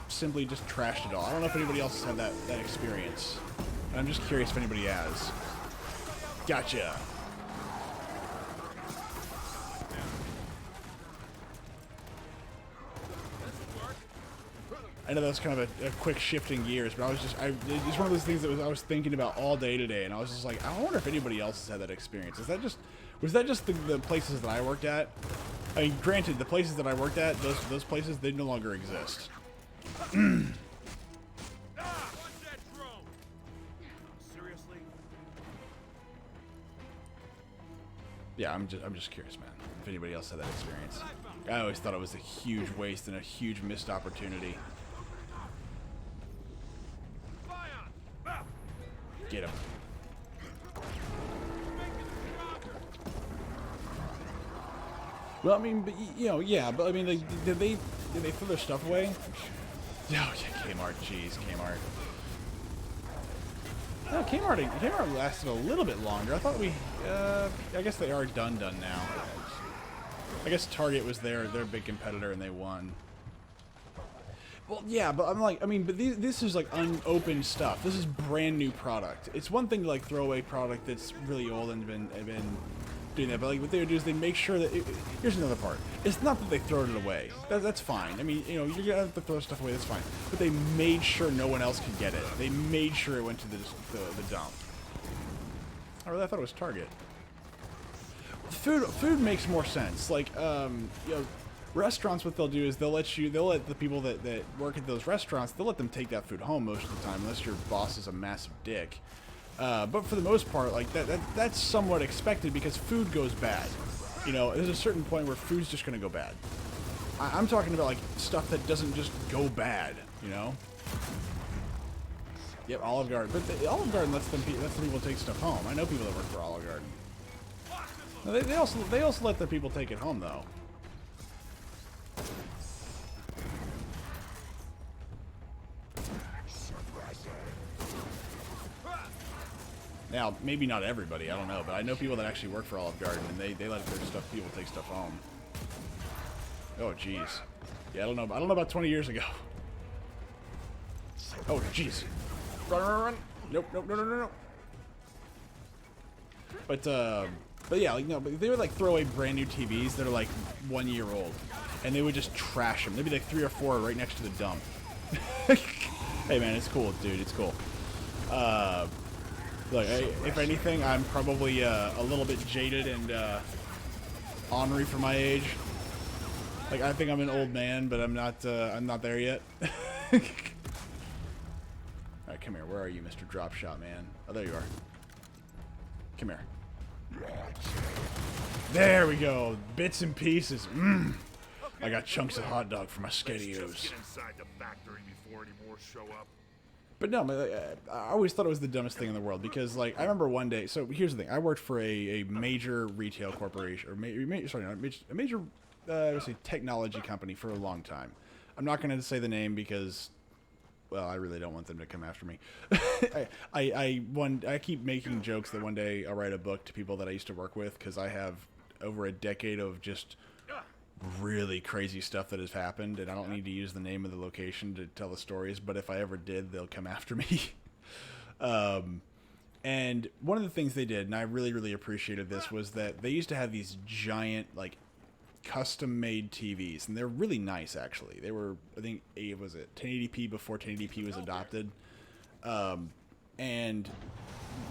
simply just trashed it all. I don't know if anybody else has had that experience. And I'm just curious if anybody has. Gotcha. I know that was kind of a quick shifting gears, but it's one of those things that I was thinking about all day today, and I was just like, I wonder if anybody else has had that experience. Was that just the places that I worked at? I mean, granted, the places that I worked at, those places, they no longer exist. Yeah, I'm just curious, man. If anybody else had that experience. I always thought it was a huge waste and a huge missed opportunity. Get him. Well, I mean, but, yeah, but I mean, did they throw their stuff away? Oh yeah, Kmart. Jeez, Kmart. No, Kmart lasted a little bit longer. I thought I guess they are done now. I guess Target was their big competitor and they won. Well, yeah, but but this is like unopened stuff. This is brand new product. It's one thing to like throw away product that's really old and been doing that, but like what they would do is they make sure that here's another part. It's not that they throw it away. That's fine. I mean, you're gonna have to throw stuff away. That's fine. But they made sure no one else could get it. They made sure it went to the dump. I thought it was Target. Food makes more sense. Like restaurants, what they'll do is they'll let the people that work at those restaurants, they'll let them take that food home most of the time, unless your boss is a massive dick. But for the most part, like that's somewhat expected because food goes bad. There's a certain point where food's just gonna go bad. I'm talking about like stuff that doesn't just go bad. Yep, Olive Garden. But Olive Garden lets the people take stuff home. I know people that work for Olive Garden. No, they also let the people take it home though. Now, maybe not everybody, I don't know, but I know people that actually work for Olive Garden, and they let their stuff, people take stuff home. Oh, jeez. Yeah, I don't know about 20 years ago. Oh, jeez. Run, run, run. Nope, nope, no, no, no, no. But yeah, like, no, but they would, like, throw away brand new TVs that are, like, 1 year old. And they would just trash them. There'd be, like, 3 or 4 right next to the dump. Hey, man, it's cool, dude. It's cool. Look, if anything, I'm probably a little bit jaded and ornery for my age. Like, I think I'm an old man, but I'm not there yet. Alright, come here. Where are you, Mr. Drop Shot Man? Oh, there you are. Come here. There we go. Bits and pieces. Mmm. I got chunks of hot dog for my SkettyOs. Get inside the factory before any more show up. But no, I always thought it was the dumbest thing in the world because, like, I remember one day. So here's the thing: I worked for a major retail corporation, or a major let's say technology company for a long time. I'm not going to say the name because, well, I really don't want them to come after me. I keep making jokes that one day I'll write a book to people that I used to work with because I have over a decade of just really crazy stuff that has happened, and I don't need to use the name of the location to tell the stories, but if I ever did, they'll come after me. And one of the things they did, and I really, really appreciated this, was that they used to have these giant, like, custom-made TVs, and they're really nice, actually. They were, I think, was it 1080p before 1080p was adopted? And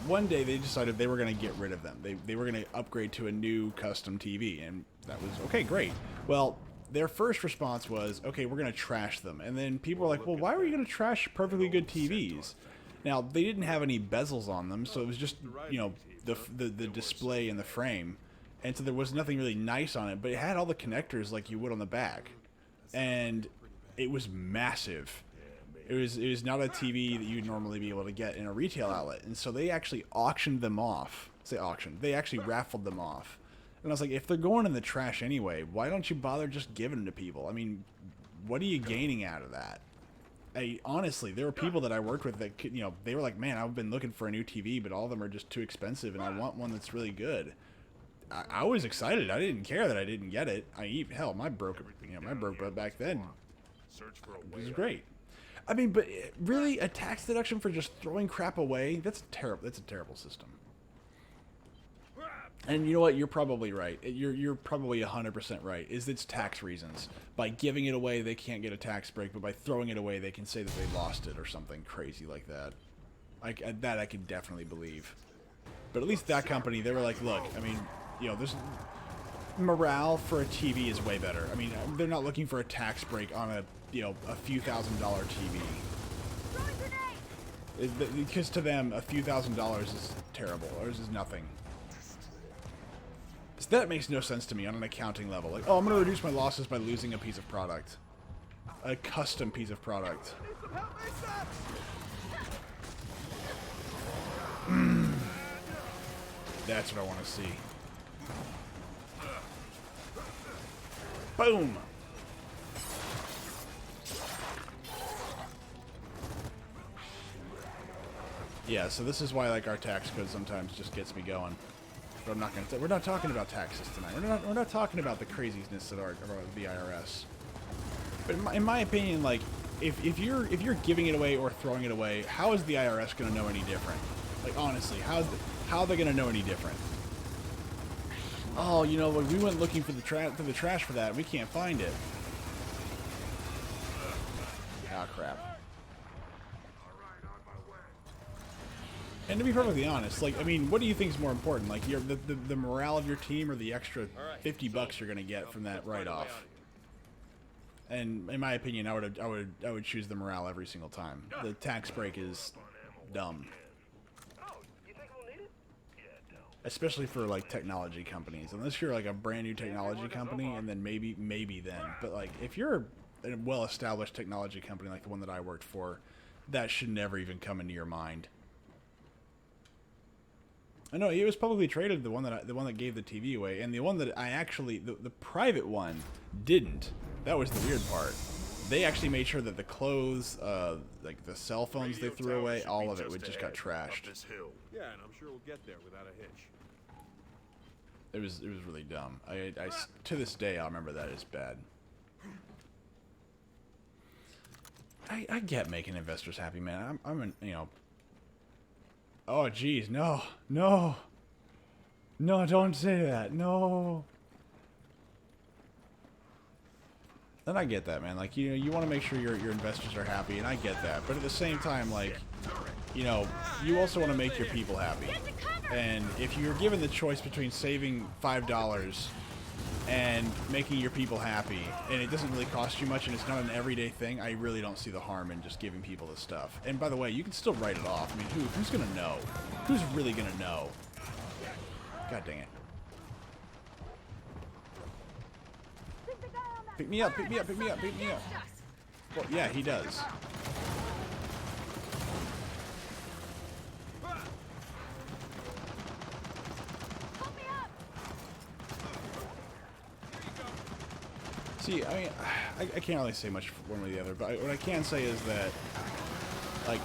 one day they decided they were going to get rid of them. They were going to upgrade to a new custom TV, and that was, okay, great. Well, their first response was, okay, we're going to trash them. And then people were like, well, why were you going to trash perfectly good TVs? Now, they didn't have any bezels on them, so it was just, you know, the display and the frame. And so there was nothing really nice on it, but it had all the connectors like you would on the back. And it was massive. It was not a TV that you'd normally be able to get in a retail outlet. And so they actually auctioned them off. Say auctioned. They actually raffled them off. And I was like, if they're going in the trash anyway, why don't you bother just giving them to people? I mean, what are you gaining out of that? Honestly, there were people that I worked with that, you know, they were like, man, I've been looking for a new TV, but all of them are just too expensive, and I want one that's really good. I was excited. I didn't care that I didn't get it. Hell, my broke back then was great. I mean, but really, a tax deduction for just throwing crap away? That's terrible. That's a terrible system. And you know what? You're probably right. You're probably 100% right. It's tax reasons. By giving it away, they can't get a tax break, but by throwing it away, they can say that they lost it or something crazy like that. That I can definitely believe. But at least that company, they were like, look, I mean, you know, there's morale for a TV is way better. I mean, they're not looking for a tax break on a, you know, a few $1,000 TV. Because to them, a few $1,000s is terrible. Or is nothing. So that makes no sense to me on an accounting level. Like, oh, I'm going to reduce my losses by losing a piece of product. A custom piece of product. That's what I want to see. Boom! Yeah, so this is why, like, our tax code sometimes just gets me going. But I'm not gonna. We're not talking about taxes tonight. We're not talking about the craziness that are the IRS. But in my opinion, like, if you're giving it away or throwing it away, how is the IRS gonna know any different? Like, honestly, how are they gonna know any different? Oh, you know, we went looking for the trash for that. We can't find it. Ah, crap. And to be perfectly honest, like, I mean, what do you think is more important? Like, the morale of your team or the extra $50 you're gonna get from that write-off? And in my opinion, I would choose the morale every single time. The tax break is dumb. Especially for, like, technology companies. Unless you're, like, a brand new technology company, and then maybe then. But, like, if you're a well-established technology company like the one that I worked for, that should never even come into your mind. I know it was publicly traded, the one that gave the TV away, and the one that I actually the private one didn't. That was the weird part. they actually made sure that the clothes, like the cell phones they threw away, all of it would just got trashed. Yeah, and I'm sure we'll get there without a hitch. It was really dumb. To this day, I'll remember that as bad. I get making investors happy, man. You know. Oh, geez, no, don't say that, no. And I get that, man. Like, you know, you want to make sure your investors are happy, and I get that. But at the same time, like, you know, you also want to make your people happy. And if you're given the choice between saving $5 and making your people happy, and it doesn't really cost you much, and it's not an everyday thing, I really don't see the harm in just giving people the stuff. And by the way, you can still write it off. I mean, who's gonna know? Who's really gonna know? God dang it. Pick me up, pick me up, pick me up, pick me up. Well, yeah, he does. See, I mean, I can't really say much one way or the other, but what I can say is that, like,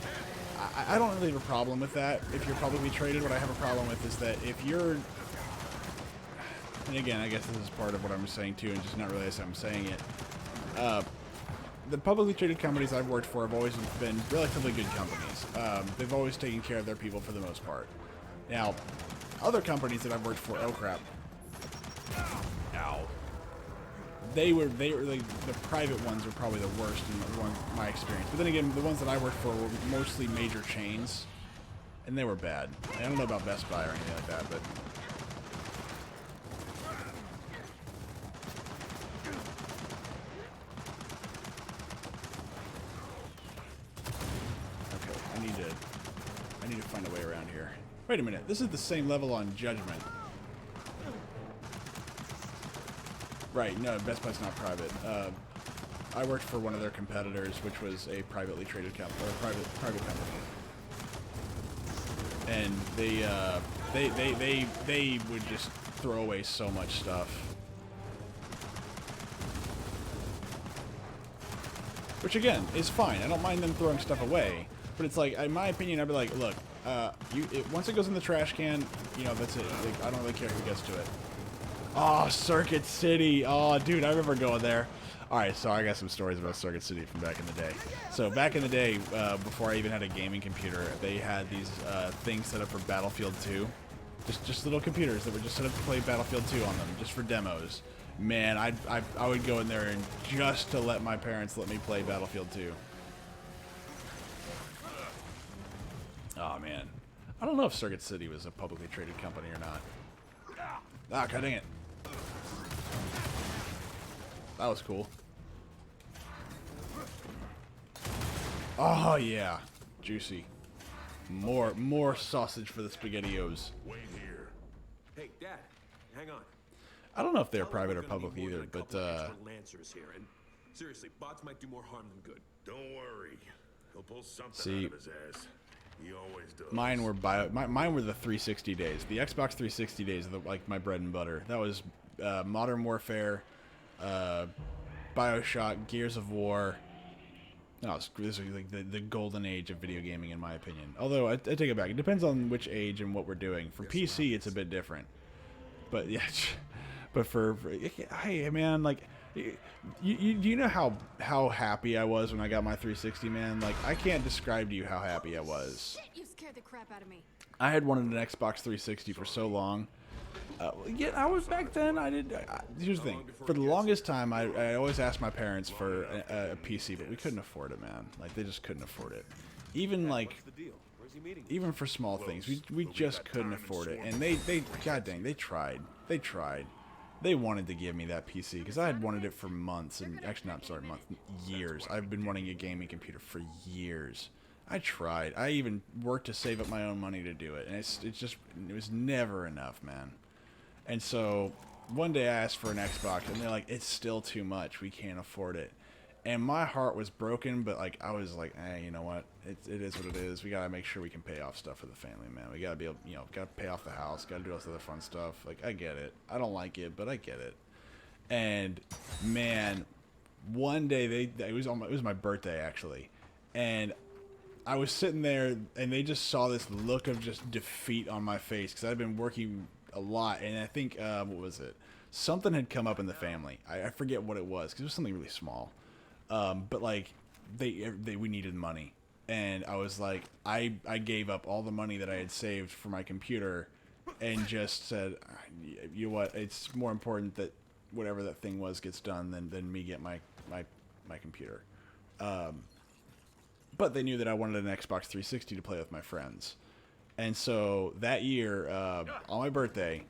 I don't really have a problem with that if you're publicly traded. What I have a problem with is that if you're, and again, I guess this is part of what I'm saying too, and just not realize I'm saying it. The publicly traded companies I've worked for have always been relatively good companies. They've always taken care of their people for the most part. Now, other companies that I've worked for, oh crap. Ow. They were like, the private ones are probably the worst in my experience. But then again, the ones that I worked for were mostly major chains, and they were bad. I don't know about Best Buy or anything like that, but. Okay, I need to find a way around here. Wait a minute, this is the same level on Judgment. Right, no, Best Buy's not private. I worked for one of their competitors, which was a privately traded company, or private company. And they would just throw away so much stuff. Which again, is fine. I don't mind them throwing stuff away. But it's like, in my opinion, I'd be like, look, once it goes in the trash can, you know, that's it. Like, I don't really care who gets to it. Oh, Circuit City. Oh, dude, I remember going there. All right, so I got some stories about Circuit City from back in the day. So back in the day, before I even had a gaming computer, they had these things set up for Battlefield 2. Just little computers that were just set up to play Battlefield 2 on them, just for demos. Man, I would go in there and just to let my parents let me play Battlefield 2. Oh, man. I don't know if Circuit City was a publicly traded company or not. Ah, God dang it. That was cool. Oh, yeah. Juicy. More sausage for the SpaghettiOs. Wait here. Hey, Dad, hang on. I don't know if they're private or public either, but, Lancers here, and seriously, bots might do more harm than good. Don't worry. He'll pull something See, out of his ass. He always does. mine were the 360 days. The Xbox 360 days are like my bread and butter. That was Modern Warfare, BioShock, Gears of War. No, this is like the golden age of video gaming, in my opinion. Although I take it back. It depends on which age and what we're doing. For PC, it's a bit different. But yeah, but for hey man, like, you know how happy I was when I got my 360, man? Like, I can't describe to you how happy I was. Shit, you scared the crap out of me. I had wanted an Xbox 360 for so long. Yeah, I was back then. Here's the thing. For the longest time, I always asked my parents for a PC, but we couldn't afford it, man. Like, they just couldn't afford it. Even like, even for small things, we just couldn't afford it. And they god dang, they tried. They tried. They wanted to give me that PC because I had wanted it for months, and actually, not sorry, months, years. I've been wanting a gaming computer for years. I tried. I even worked to save up my own money to do it, and it was never enough, man. And so one day I asked for an Xbox, and they're like, "It's still too much. We can't afford it." And my heart was broken, but like I was like, "Hey, you know what? It is what it is. We gotta make sure we can pay off stuff for the family, man. We gotta be able, gotta pay off the house. Gotta do all this other fun stuff. Like, I get it. I don't like it, but I get it." And man, one day it was my birthday actually, and I was sitting there and they just saw this look of just defeat on my face because I'd been working a lot, and I think what was it? Something had come up in the family. I forget what it was because it was something really small, but like we needed money, and I was like I gave up all the money that I had saved for my computer, and just said, you know what? It's more important that whatever that thing was gets done than me get my computer. But they knew that I wanted an Xbox 360 to play with my friends. And so that year, on my birthday,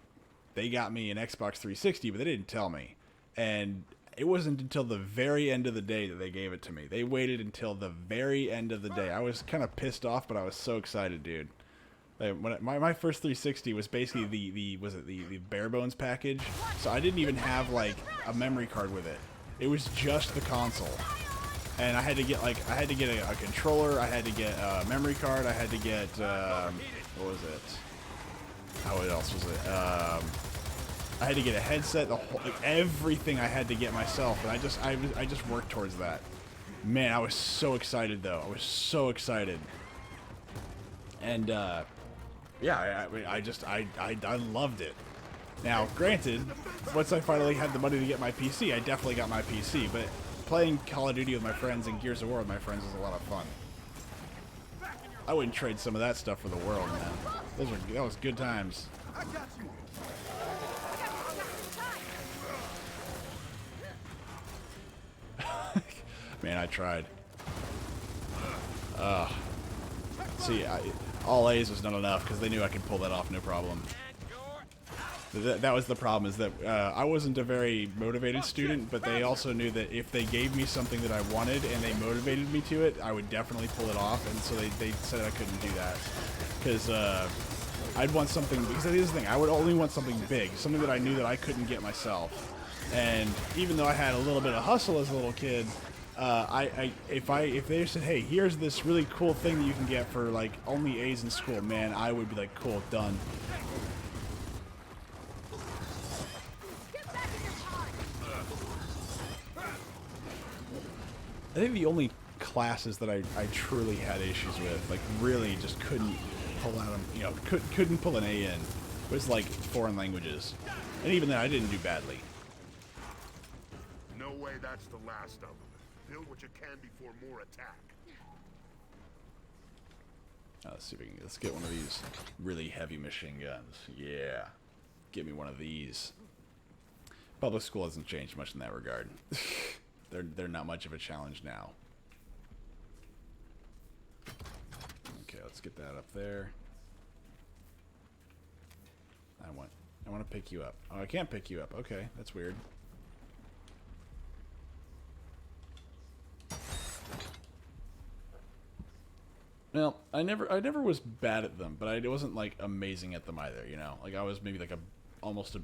they got me an Xbox 360, but they didn't tell me. And it wasn't until the very end of the day that they gave it to me. They waited until the very end of the day. I was kind of pissed off, but I was so excited, dude. My first 360 was basically the bare bones package, so I didn't even have like a memory card with it. It was just the console, and I had to get a controller, I had to get a memory card, I had to get what was it? What else was it? I had to get a headset, everything I had to get myself, and I just worked towards that. Man, I was so excited though. I was so excited, and yeah, I loved it. Now, granted, once I finally had the money to get my PC, I definitely got my PC, but playing Call of Duty with my friends and Gears of War with my friends was a lot of fun. I wouldn't trade some of that stuff for the world, man. That was good times. I got you. Man, I tried. See, all A's was not enough because they knew I could pull that off no problem. That was the problem, is that I wasn't a very motivated student, but they also knew that if they gave me something that I wanted and they motivated me to it, I would definitely pull it off, and so they said I couldn't do that. Because I'd want something, because here's the thing, I would only want something big, something that I knew that I couldn't get myself. And even though I had a little bit of hustle as a little kid, if they said, hey, here's this really cool thing that you can get for like only A's in school, man, I would be like, cool, done. I think the only classes that I truly had issues with, like really just couldn't pull out, couldn't pull an A in, was like foreign languages, and even then I didn't do badly. No way that's the last of them. Build what you can before more attack. Let's see if we can, let's get one of these really heavy machine guns. Yeah, get me one of these. Public school hasn't changed much in that regard. They're not much of a challenge now. Okay, let's get that up there. I want to pick you up. Oh, I can't pick you up. Okay, that's weird. Well, I never was bad at them, but I wasn't like amazing at them either, you know? Like I was maybe like almost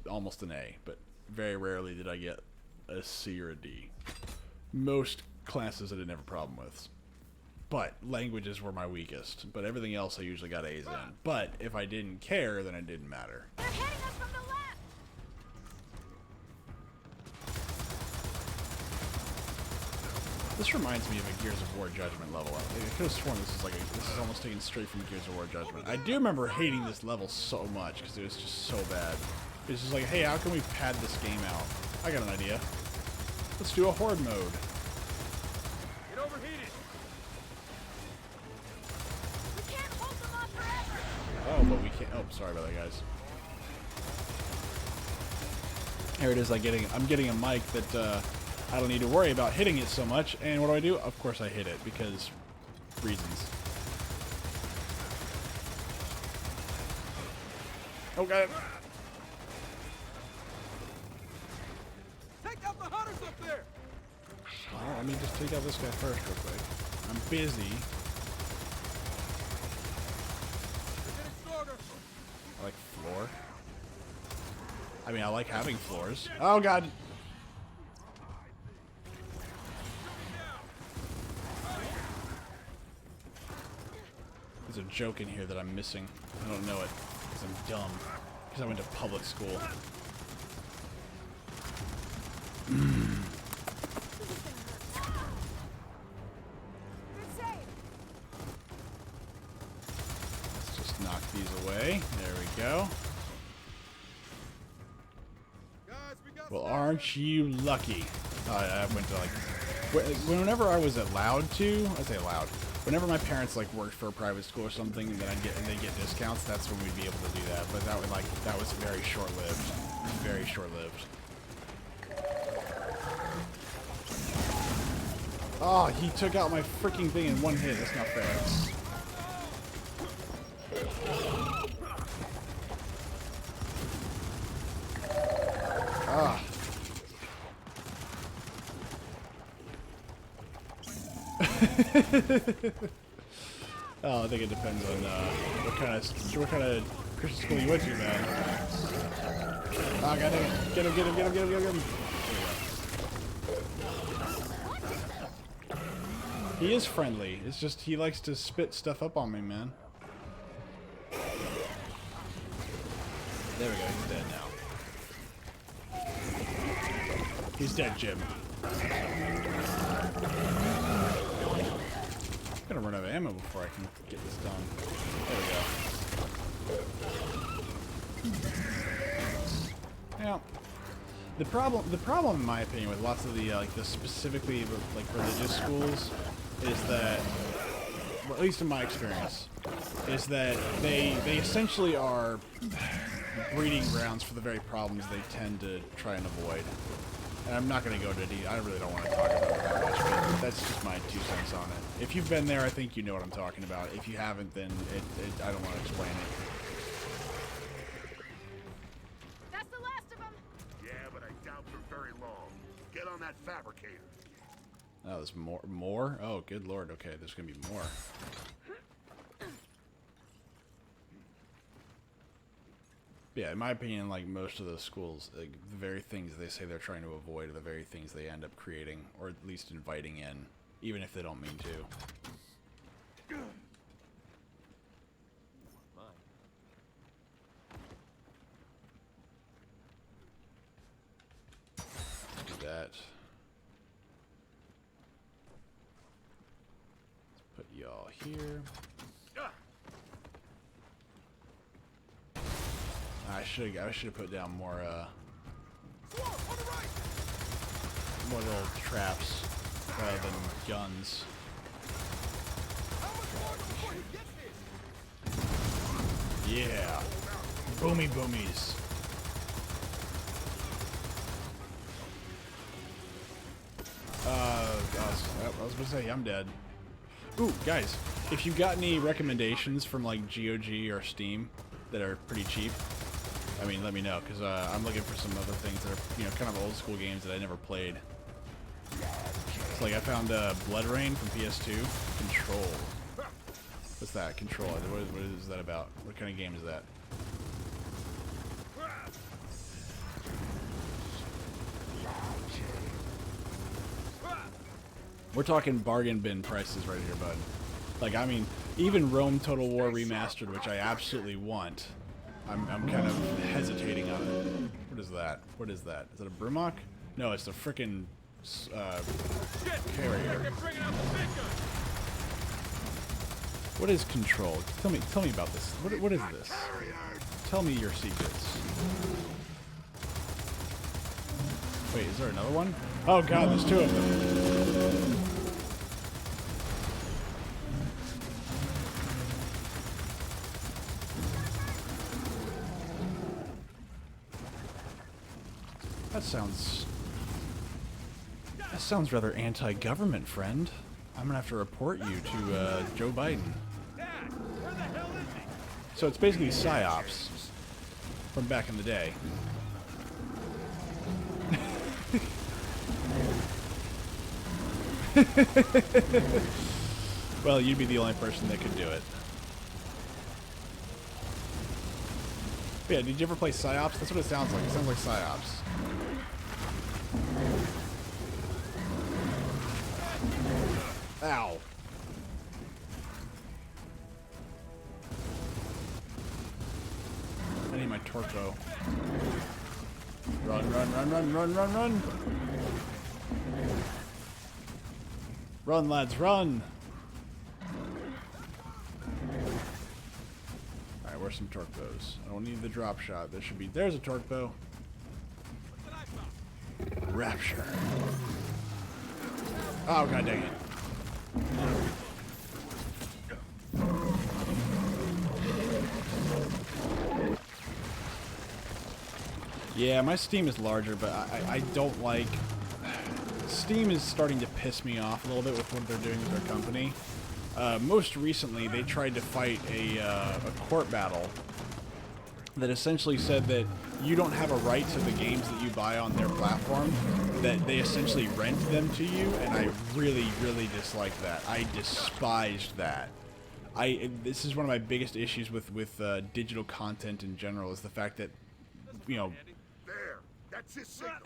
an A, but very rarely did I get a C or a D. Most classes I didn't have a problem with. But languages were my weakest, but everything else I usually got A's in. But if I didn't care, then it didn't matter. They're hitting us from the left. This reminds me of a Gears of War Judgment level. I could have sworn this is almost taken straight from Gears of War Judgment. I do remember hating this level so much because it was just so bad. It's just like, hey, how can we pad this game out? I got an idea. Let's do a horde mode. Get overheated. We can't hold them off forever. Oh, but we can't. Oh, sorry about that, guys. Here it is. I'm getting a mic that I don't need to worry about hitting it so much. And what do? Of course, I hit it because reasons. Oh god. Take out the hunters up there. Well, let me just take out this guy first real quick. I'm busy. They're getting stronger. I like floor. I mean, I like having floors. Oh god. There's a joke in here that I'm missing. I don't know it because I'm dumb. Because I went to public school. go. Guys, we got Well, snipers. aren't you lucky? I went to like, whenever I was allowed to, I say allowed. Whenever my parents like worked for a private school or something, and then they get discounts. That's when we'd be able to do that. But that was very short-lived. Very short-lived. Oh, he took out my freaking thing in one hit. That's not fair. Ah. Oh, I think it depends on what kind of Christian school you went to, man. Oh, god dang it. Get him, get him, get him, get him, get him. He is friendly. It's just he likes to spit stuff up on me, man. There we go. He's dead now. He's dead, Jim. I'm gonna run out of ammo before I can get this done. There we go. Yeah. The problem, in my opinion, with lots of the like the specifically like religious schools, is that, well, at least in my experience, is that they essentially are breeding grounds for the very problems they tend to try and avoid. And I'm not going to go into detail. I really don't want to talk about it that much, but that's just my 2 cents on it. If you've been there, I think you know what I'm talking about. If you haven't, then I don't want to explain it. That's the last of them. Yeah, but I doubt for very long. Get on that fabricator. Oh, there's more? Oh, good lord. Okay, there's going to be more. Yeah, in my opinion, like most of those schools, like, the very things they say they're trying to avoid are the very things they end up creating, or at least inviting in, even if they don't mean to. Let's do that. Let's put y'all here. I should have put down more more little traps rather than guns. Yeah, boomy boomies. I was gonna say I'm dead. Ooh, guys, if you've got any recommendations from like GOG or Steam that are pretty cheap, I mean, let me know, because I'm looking for some other things that are, you know, kind of old school games that I never played. It's like I found Blood Rain from PS2. Control. What's that? Control. What is that about? What kind of game is that? We're talking bargain bin prices right here, bud. Like, I mean, even Rome Total War Remastered, which I absolutely want, I'm kind of hesitating on it. What is that? What is that? Is that a Brrrrr? No, it's the frickin' carrier. What is Control? Tell me about this. What is this? Tell me your secrets. Wait, is there another one? Oh god, there's 2 of them. That sounds rather anti-government, friend. I'm gonna have to report you to Joe Biden. So it's basically PsyOps from back in the day. Well, you'd be the only person that could do it. But yeah, did you ever play PsyOps? That's what it sounds like. It sounds like PsyOps. Ow. I need my torpo. Run, run, run, run, run, run, run! Run, lads, run! Alright, some torque bows. I don't need the drop shot. There should be. There's a torque bow. Rapture. Oh, god dang it. Yeah, my Steam is larger, but I don't like... Steam is starting to piss me off a little bit with what they're doing with their company. Most recently, they tried to fight a court battle that essentially said that you don't have a right to the games that you buy on their platform, that they essentially rent them to you, and I really, really dislike that. I despised that. This is one of my biggest issues with digital content in general, is the fact that, you know... There, that's his signal.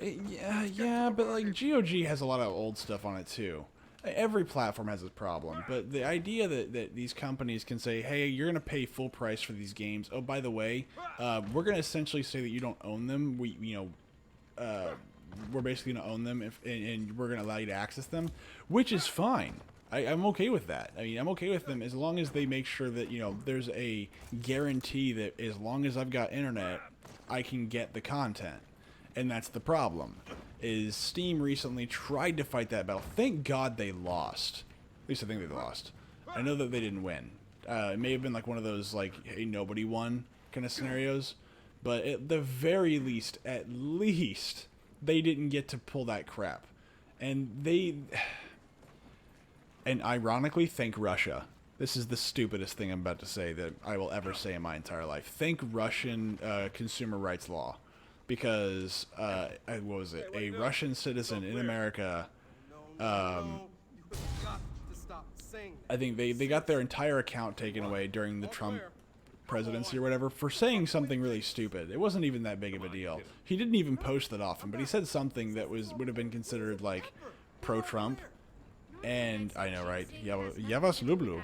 Yeah, but like GOG has a lot of old stuff on it too. Every platform has its problem, but the idea that these companies can say, hey, you're going to pay full price for these games. Oh, by the way, we're going to essentially say that you don't own them. We're basically going to own them, and we're going to allow you to access them, which is fine. I'm okay with that. I mean, I'm okay with them as long as they make sure that, you know, there's a guarantee that as long as I've got internet, I can get the content. And that's the problem. Is Steam recently tried to fight that battle. Thank God they lost. At least I think they lost. I know that they didn't win. It may have been like one of those like, hey, nobody won kind of scenarios. But at the very least, they didn't get to pull that crap. And ironically, thank Russia. This is the stupidest thing I'm about to say that I will ever say in my entire life. Thank Russian consumer rights law. Because, what was it? A Russian citizen in America, I think they got their entire account taken away during the Trump presidency or whatever for saying something really stupid. It wasn't even that big of a deal. He didn't even post that often, but he said something that would have been considered, like, pro-Trump. And, I know, right? Ja was lublю.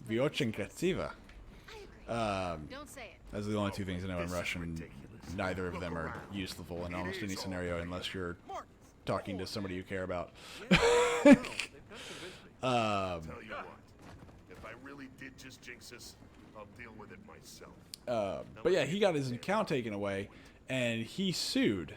Vi очень красиво. Those are the only two things I know in Russian. Neither of them are useful in almost any scenario unless you're talking to somebody you care about. Tell you what, if I really did just jinx us, I'll deal with it myself. But yeah, he got his account taken away, and he sued.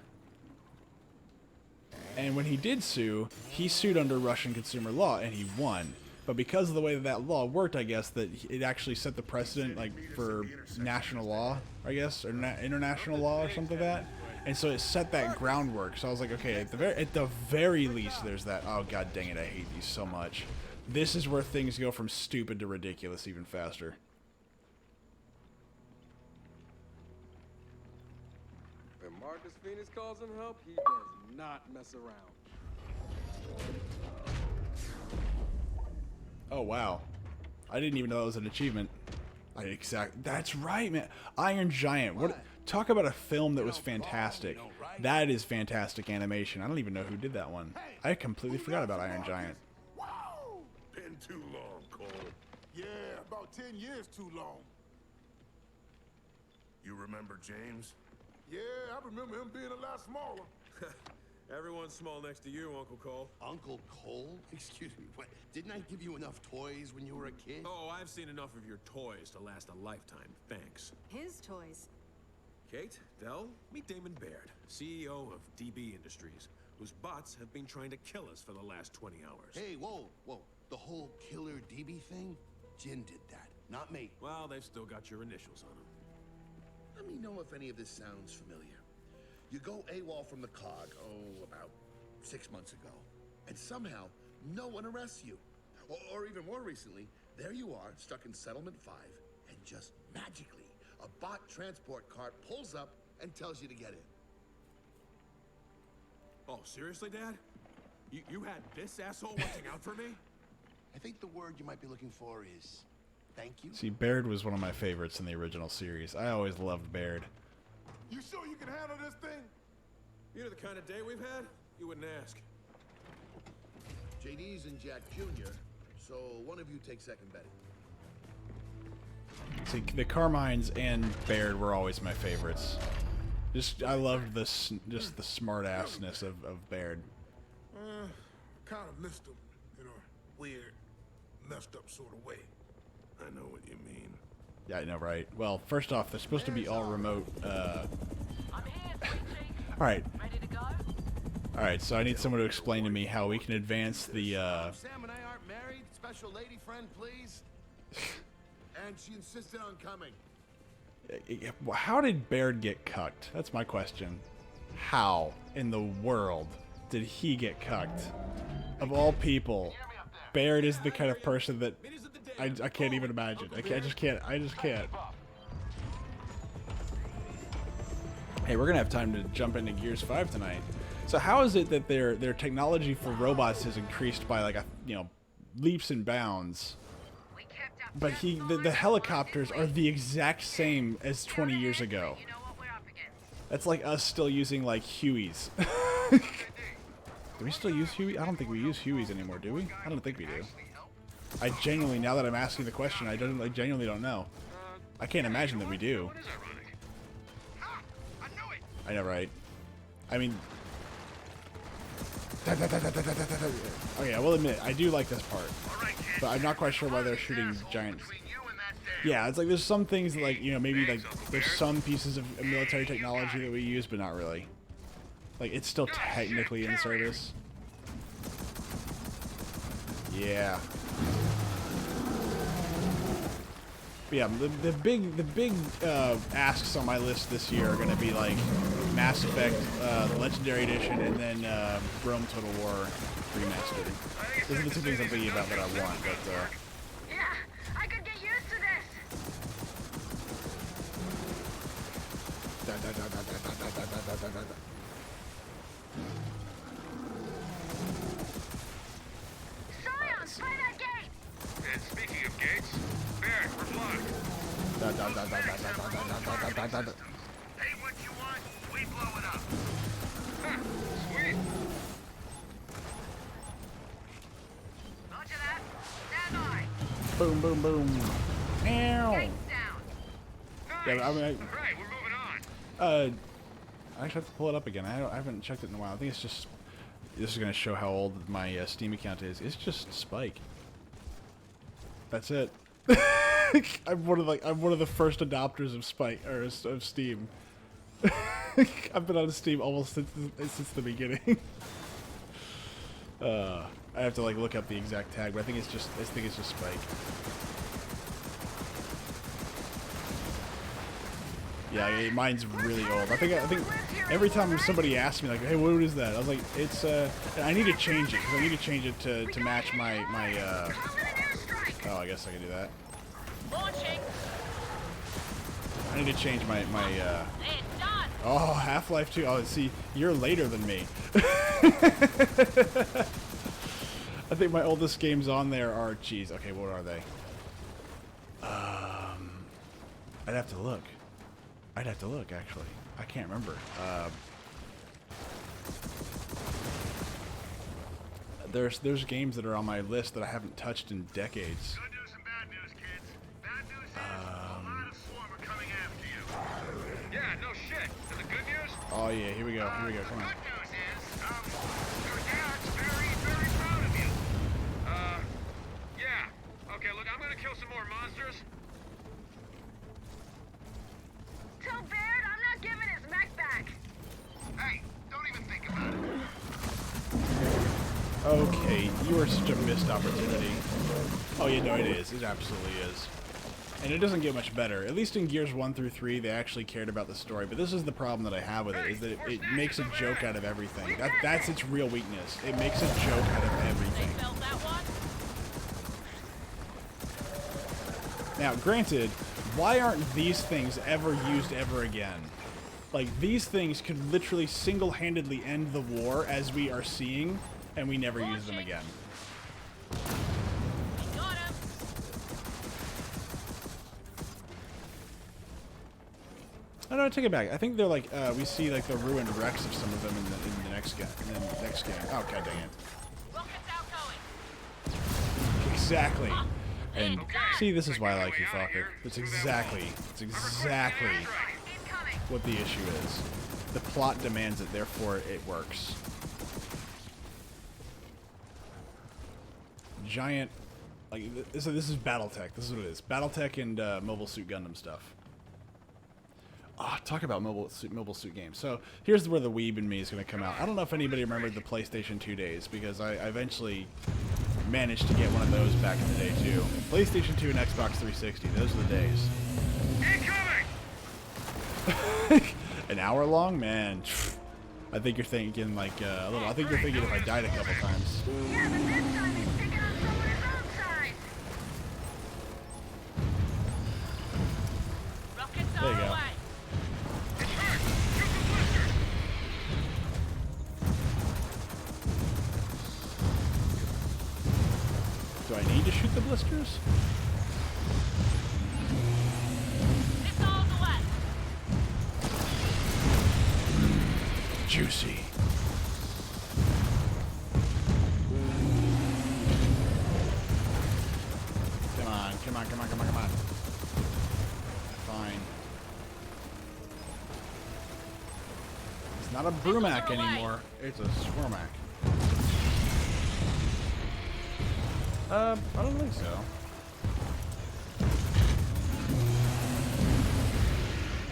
And when he did sue, he sued under Russian consumer law, and he won. But because of the way that law worked, I guess, that it actually set the precedent, like, for national law, I guess, or international law or something like that. And so it set that groundwork. So I was like, okay, at the very least, there's that. Oh, god dang it, I hate these so much. This is where things go from stupid to ridiculous even faster. When Marcus Phoenix calls him help, he does not mess around. Oh, wow. I didn't even know that was an achievement. That's right, man. Iron Giant. What? Talk about a film that was fantastic. That is fantastic animation. I don't even know who did that one. I completely forgot about Iron Giant. Wow! Been too long, Cole. Yeah, about 10 years too long. You remember James? Yeah, I remember him being a lot smaller. Everyone's small next to you, Uncle Cole. Uncle Cole? Excuse me, what? Didn't I give you enough toys when you were a kid? Oh, I've seen enough of your toys to last a lifetime, thanks. His toys. Kate, Dell, meet Damon Baird, CEO of DB Industries, whose bots have been trying to kill us for the last 20 hours. Hey, whoa. The whole killer DB thing? Jin did that, not me. Well, they've still got your initials on them. Let me know if any of this sounds familiar. You go AWOL from the COG, about 6 months ago, and somehow no one arrests you. Or even more recently, there you are, stuck in Settlement 5, and just magically, a bot transport cart pulls up and tells you to get in. Oh, seriously, Dad? You had this asshole watching out for me? I think the word you might be looking for is thank you. See, Baird was one of my favorites in the original series. I always loved Baird. You sure you can handle this thing? You know the kind of day we've had? You wouldn't ask. JD's and Jack Jr., so one of you take second betting. See, the Carmines and Baird were always my favorites. I loved the smart-assness of Baird. Kind of missed him in a weird, messed up sort of way. I know what you mean. Yeah, I know, right? Well, first off, they're supposed to be all remote. Alright. Alright, so I need someone to explain to me how we can advance the, Sam and I aren't married. Special lady friend, please. And she insisted on coming. How did Baird get cucked? That's my question. How in the world did he get cucked? Of all people, Baird is the kind of person that I can't even imagine. I just can't. Hey, we're gonna have time to jump into Gears 5 tonight. So how is it that their technology for robots has increased by like leaps and bounds? But the helicopters are the exact same as 20 years ago. That's like us still using like Hueys. Do we still use Huey? I don't think we use Hueys anymore, do we? I don't think we do. I genuinely, now that I'm asking the question, I genuinely don't know. I can't imagine that we do. I know, right? I mean... Okay, I will admit, I do like this part. But I'm not quite sure why they're shooting giants. Yeah, it's like there's some things that, like, you know, maybe like there's some pieces of military technology that we use, but not really. Like, it's still technically in service. Yeah. But yeah, the big asks on my list this year are going to be like Mass Effect Legendary Edition and then Rome Total War Remastered. Those are the two things I'm thinking about that I want. But Yeah, I could get used to this. Science, by that gate. And speaking of gates, Baird, we're blocked. Hey, what you want? We blow it up. Huh, sweet. Roger that. Stand by. boom, boom, boom. Ow. Gates down. Yeah, I mean, Right, we're moving on. I actually have to pull it up again. I haven't checked it in a while. I think it's just... This is going to show how old my Steam account is. It's just Spike. That's it. I'm one of the first adopters of Spike or of Steam. I've been on Steam almost since the beginning. I have to like look up the exact tag, but I think it's just Spike. Yeah, mine's really old. I think every time somebody asks me like, "Hey, what is that?" I was like, "It's I need to change it because I need to change it to match my Oh, I guess I can do that. Launching. I need to change my Oh, Half-Life 2. Oh, see, you're later than me. I think my oldest games on there are, geez, okay, what are they? I'd have to look. Actually. I can't remember. There's games that are on my list that I haven't touched in decades. Good news and bad news, kids. Bad news is a lot of swarm are coming after you. Yeah, no shit. And the good news? Oh yeah, here we go. Come on. Good news is, your dad's very, very proud of you. Yeah. Okay, look, I'm gonna kill some more monsters. Tell Baird I'm not giving his mech back. Hey, don't even think about it. Okay, you are such a missed opportunity. Oh yeah, no, it is. It absolutely is. And it doesn't get much better. At least in Gears 1 through 3, they actually cared about the story. But this is the problem that I have with it, is that it makes a joke out of everything. That's its real weakness. It makes a joke out of everything. Felt that one? Now, granted, why aren't these things ever used ever again? Like, these things could literally single-handedly end the war as we are seeing, and we never use them again. Got him. Oh, no, take it back. I think they're like, we see like the ruined wrecks of some of them in the next game. Oh, god dang it. Rockets outgoing. Exactly. And see, this is why I like you, Fokker. It's exactly what the issue is. The plot demands it, therefore it works. Giant Like, so this is BattleTech. This is what it is. BattleTech and Mobile Suit Gundam stuff. Ah, talk about Mobile Suit games. So here's where the weeb in me is going to come out. I don't know if anybody remembered the PlayStation 2 days, because I eventually managed to get one of those back in the day too. PlayStation 2 and Xbox 360. Those are the days. Incoming! An hour long, man. I think you're thinking like a little. I think you're thinking if I died a couple times. Yeah, but this time he's taking us over his own side. Rockets There you all go. away. Do I need to shoot the blisters? Missiles away. Juicy. Come on, come on, come on, come on, come on. Fine. It's not a Brumac anymore. It's a Swarmac. I don't think so.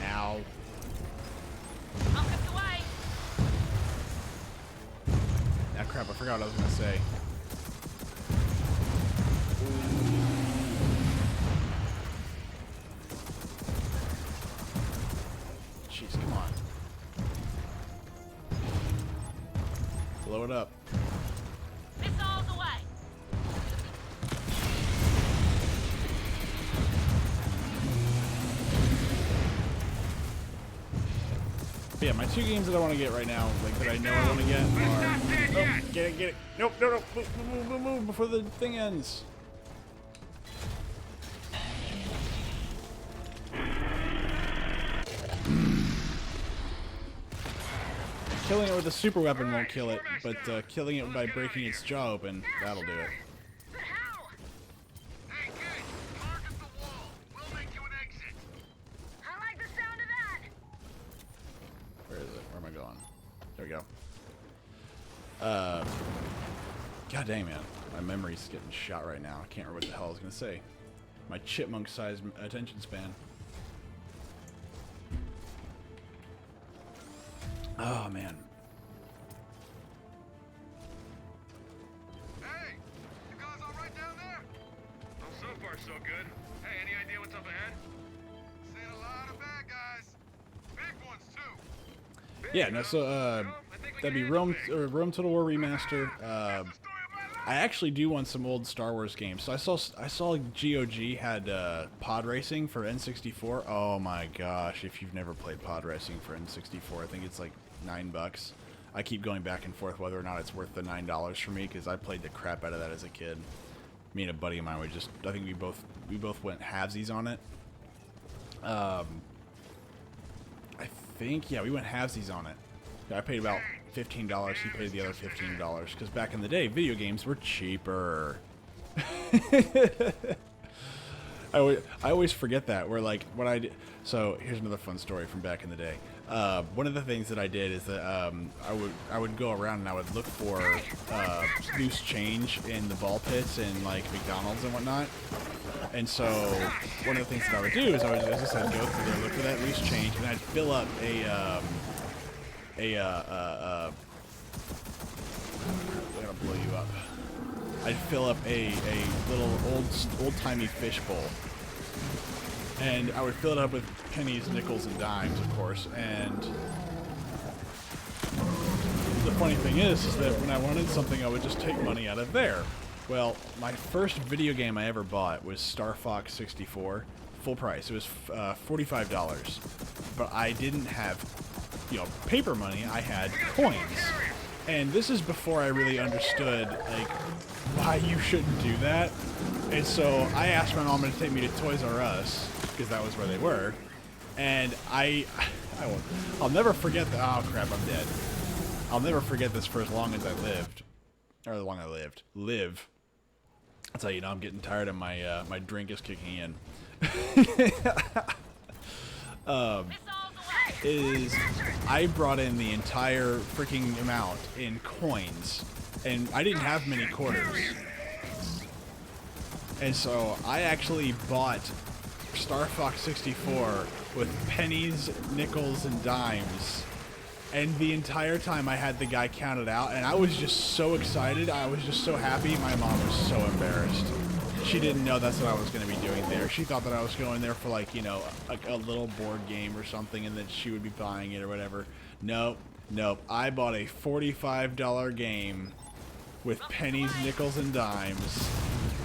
Ow. Rockets away. Ah, crap, I forgot what I was going to say. Jeez, come on. Blow it up. Missiles away. But yeah, my two games that I want to get right now, like that I know I want to get, are... Oh, get it, get it. Nope, no, no. Move, move, move, move before the thing ends. Killing it with a super weapon won't kill it, but killing it by breaking its jaw open, that'll do it. But how? Hey, kid, target the wall. We'll make you an exit. I like the sound of that. Where is it? Where am I going? There we go. God dang, man. My memory's getting shot right now. I can't remember what the hell I was going to say. My chipmunk-sized attention span. Oh, man. Hey, you guys all right down there? Well, so far so good. Hey, any idea what's up ahead? Seen a lot of bad guys. Big ones, too. Yeah, no, so, that'd be Rome Total War Remaster. I actually do want some old Star Wars games. So I saw GOG had pod racing for N64. Oh my gosh, if you've never played pod racing for N64, I think it's like $9. I keep going back and forth whether or not it's worth the $9 for me, because I played the crap out of that as a kid. Me and a buddy of mine, I think we both went halvesies on it. I think, yeah, we went halvesies on it. I paid about $15, he paid the other $15, because back in the day, video games were cheaper. I always forget that. Where, like, what I did. So here's another fun story from back in the day. One of the things that I did is that I would go around and I would look for loose change in the ball pits and like McDonald's and whatnot. And so one of the things that I would do is I'd go through there, look for that loose change, and I'd fill up I'm gonna blow you up. I'd fill up a little old-timey fish bowl. And I would fill it up with pennies, nickels, and dimes, of course. And the funny thing is that when I wanted something, I would just take money out of there. Well, my first video game I ever bought was Star Fox 64, full price. It was $45, but I didn't have, paper money. I had coins. And this is before I really understood, like, why you shouldn't do that. And so I asked my mom to take me to Toys R Us, because that was where they were. And I'll never forget the, oh crap, I'm dead. I'll never forget this for as long as I lived. Or as long as I live. That's how you know I'm getting tired and my my drink is kicking in. I brought in the entire freaking amount in coins, and I didn't have many quarters. And so I actually bought Star Fox 64 with pennies, nickels, and dimes. And the entire time I had the guy count it out, and I was just so excited. I was just so happy. My mom was so embarrassed. She didn't know that's what I was going to be doing there. She thought that I was going there for, like, you know, a little board game or something, and that she would be buying it or whatever. Nope. Nope. I bought a $45 game with pennies, nickels, and dimes.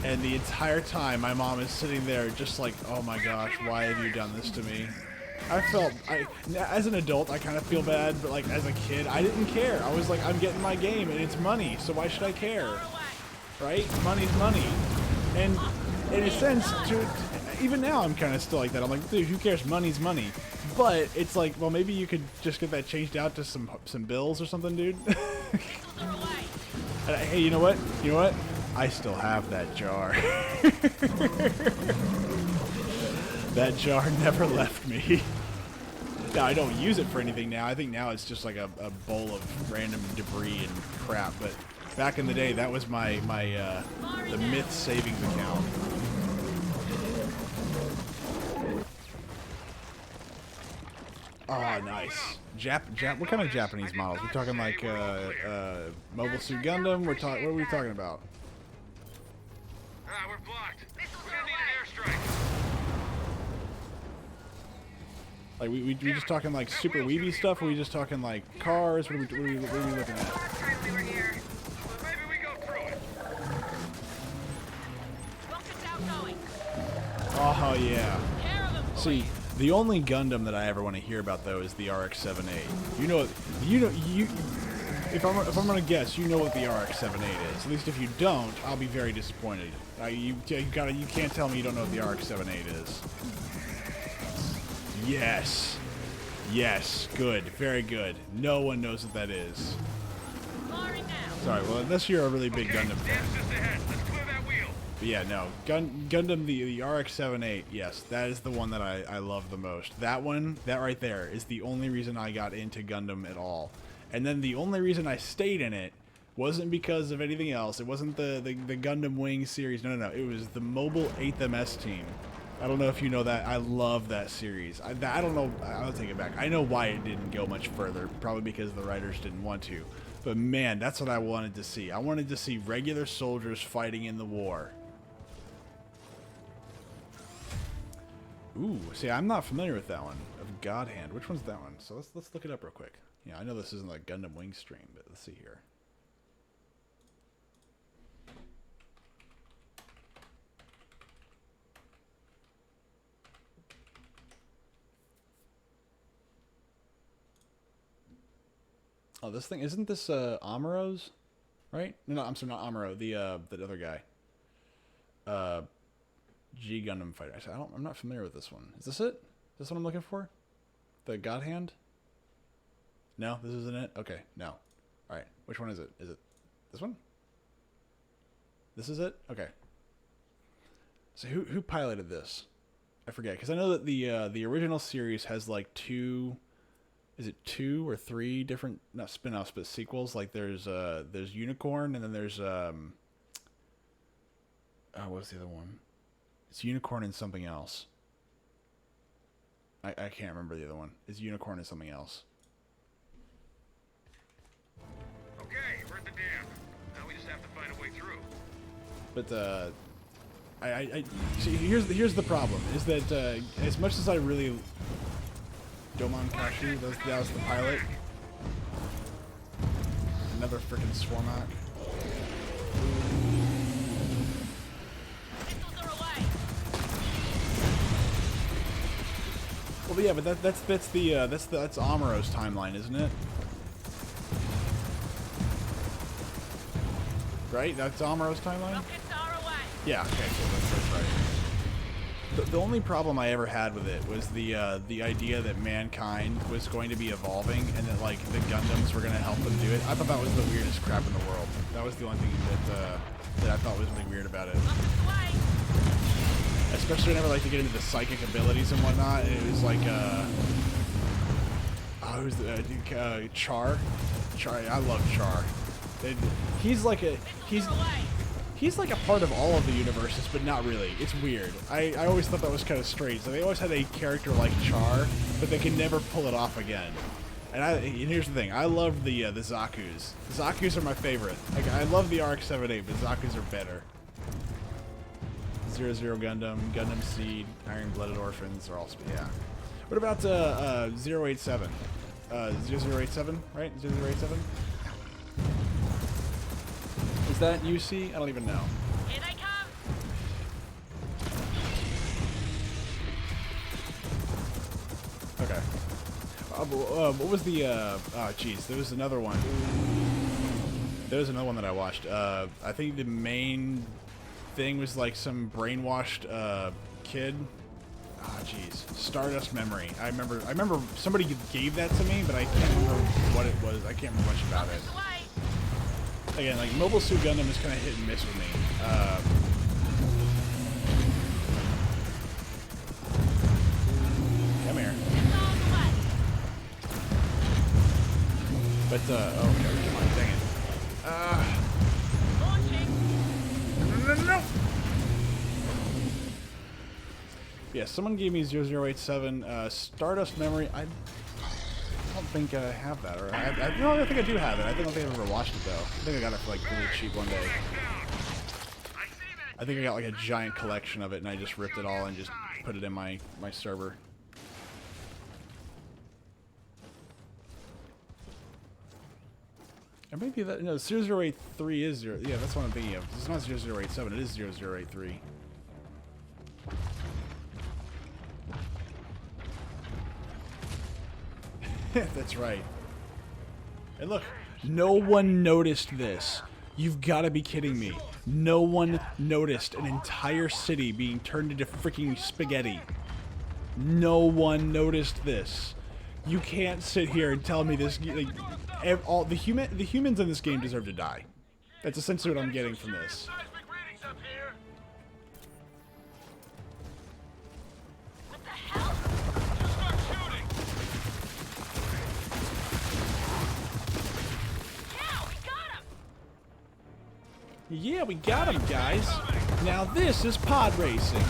And the entire time, my mom is sitting there just like, oh my gosh, why have you done this to me? As an adult, I kind of feel bad, but like as a kid, I didn't care. I was like, I'm getting my game, and it's money, so why should I care? Right? Money's money. And in a sense, even now, I'm kind of still like that. I'm like, dude, who cares? Money's money. But it's like, well, maybe you could just get that changed out to some bills or something, dude. And, hey, you know what? You know what? I still have that jar. That jar never left me. Now, I don't use it for anything now. I think now it's just like a bowl of random debris and crap. But back in the day, that was my the Myth savings account. Oh, nice. What kind of Japanese models? We're talking like Mobile Suit Gundam. What are we talking about? We're blocked. We're gonna need an airstrike. Like we just talking like super weeby stuff, or are we just talking like cars? What are we looking at? Last time we were here. Maybe we go through it. Rockets outgoing. Oh yeah. Care of them, boys. See, the only Gundam that I ever want to hear about though is the RX-78. You know. If I'm gonna guess, you know what the RX-78 is. At least if you don't, I'll be very disappointed. You can't tell me you don't know what the RX-78 is. Yes. Yes. Good. Very good. No one knows what that is. Firing now. Sorry. Well, unless you're a really big Gundam fan. Dam's just ahead. Let's clear that wheel. But yeah, no. Gundam, the RX-78, yes, that is the one that I love the most. That one, that right there, is the only reason I got into Gundam at all. And then the only reason I stayed in it wasn't because of anything else. It wasn't the Gundam Wing series. No. It was the Mobile 8th MS team. I don't know if you know that. I love that series. I don't know. I'll take it back. I know why it didn't go much further. Probably because the writers didn't want to. But man, that's what I wanted to see. I wanted to see regular soldiers fighting in the war. Ooh, see, I'm not familiar with that one. Of God Hand. Which one's that one? So let's look it up real quick. Yeah, I know this isn't like Gundam Wing stream, but let's see here. Oh, this thing isn't this Amuro's, right? No, I'm sorry, not Amuro. The other guy. G Gundam Fighter. I'm not familiar with this one. Is this it? Is this what I'm looking for? The God Hand? No, this isn't it? Okay, no. All right, which one is it? Is it this one? This is it? Okay. So who piloted this? I forget, because I know that the original series has like two or three different, not spin-offs, but sequels. Like there's Unicorn, and then there's what's the other one? It's Unicorn and something else. I can't remember the other one. It's Unicorn and something else. Okay, we're at the dam. Now we just have to find a way through. But I see. Here's the problem. Is that as much as I really Domon Kashi, that was the pilot. Another freaking Swarmak. Well, yeah, but that's Amuro's timeline, isn't it? Right? That's Amuro's timeline? Yeah, okay, cool. That's right. The only problem I ever had with it was the idea that mankind was going to be evolving and that, like, the Gundams were going to help them do it. I thought that was the weirdest crap in the world. That was the only thing that I thought was really weird about it. Especially whenever, like, to get into the psychic abilities and whatnot. It was like, who's the, Char? Char, I love Char. He's He's like a part of all of the universes, but not really. It's weird. I always thought that was kind of strange. So they always had a character like Char, but they can never pull it off again. And here's the thing. I love the Zaku's. The Zaku's are my favorite. Like, I love the RX-78, but Zaku's are better. 00 Gundam, Gundam Seed, Iron-Blooded Orphans are all... Yeah. What about 087? 0087, right? 0087? Is that UC? I don't even know. Here they come. Okay. What was the, oh jeez, there was another one. There was another one that I watched. I think the main thing was like some brainwashed, kid. Ah, jeez. Stardust Memory. I remember somebody gave that to me, but I can't remember what it was. I can't remember much about it. Again, like, Mobile Suit Gundam is kind of hit and miss with me. Come here. But, oh, no, come on, dang it. No. Yeah, someone gave me 0087 Stardust Memory. I don't think I have that, or no, I think I do have it. I don't think I've ever watched it though. I think I got it for like really cheap one day. I think I got like a giant collection of it, and I just ripped it all and just put it in my server. Or maybe that, no, 0083 is 0. Yeah, that's what I'm thinking of. It's not 0087, it is 0083. That's right. And look, no one noticed this. You've got to be kidding me. No one noticed an entire city being turned into freaking spaghetti. No one noticed this. You can't sit here and tell me this. Like, all the humans in this game deserve to die. That's essentially what I'm getting from this. What the hell? Yeah, we got him, guys. Now this is pod racing.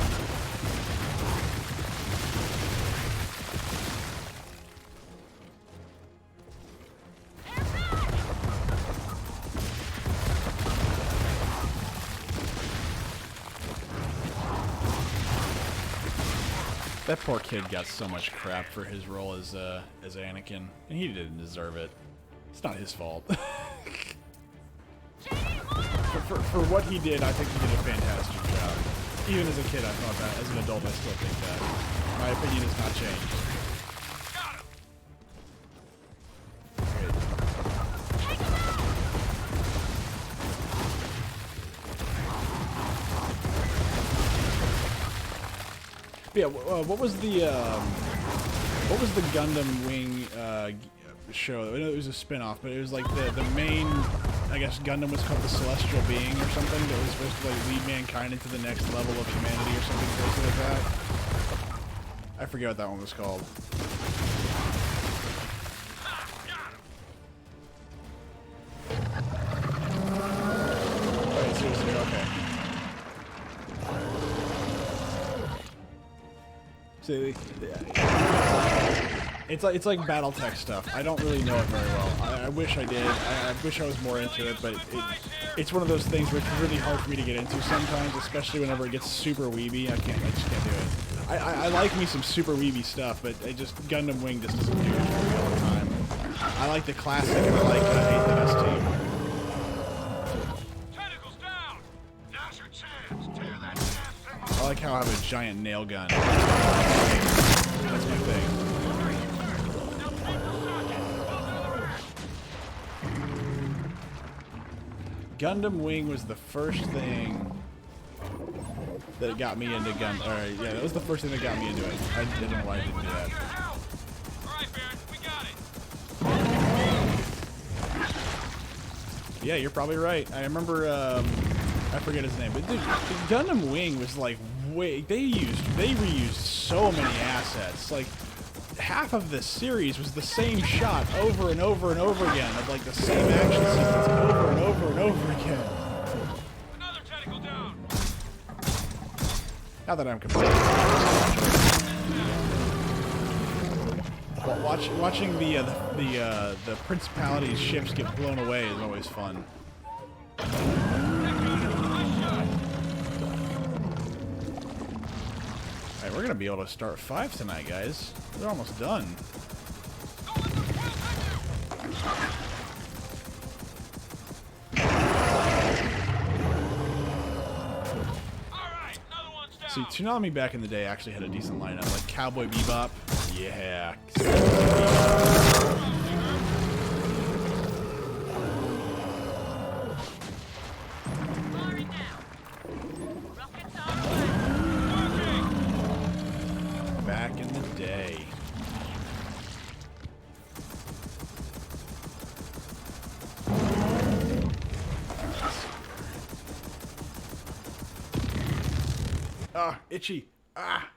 That poor kid got so much crap for his role as Anakin, and he didn't deserve it. It's not his fault. For what he did, I think he did a fantastic job. Even as a kid, I thought that. As an adult, I still think that. My opinion has not changed. Yeah, what was the Gundam Wing show? I know it was a spin-off, but it was like the main, I guess Gundam was called the Celestial Being or something, that was supposed to like lead mankind into the next level of humanity or something crazy like that. I forget what that one was called. Okay, seriously, okay. See, it's like BattleTech stuff. I don't really know it very well. I wish I did. I wish I was more into it, but it's one of those things where it's really hard for me to get into sometimes, especially whenever it gets super weeby. I just can't do it. I like me some super weeby stuff, but Gundam Wing just doesn't do it for me all the time. I like the classic, and I like 8th MS Team. I like how I have a giant nail gun. That's my thing. Gundam Wing was the first thing that got me into Gundam. Alright, yeah, that was the first thing that got me into it. I didn't know why I didn't do that. Alright, Baron, we got it. Yeah, you're probably right. I remember, I forget his name, but dude, Gundam Wing was like they reused so many assets. Like, half of the series was the same shot over and over and over again of like the same action sequence over and over and over again. Not that I'm complaining. Well, watching the Principality's ships get blown away is always fun. Alright, we're gonna be able to start 5 tonight, guys. We're almost done. See, Toonami back in the day actually had a decent lineup, like Cowboy Bebop. Yeah. Back in the day. Ah, itchy. Ah.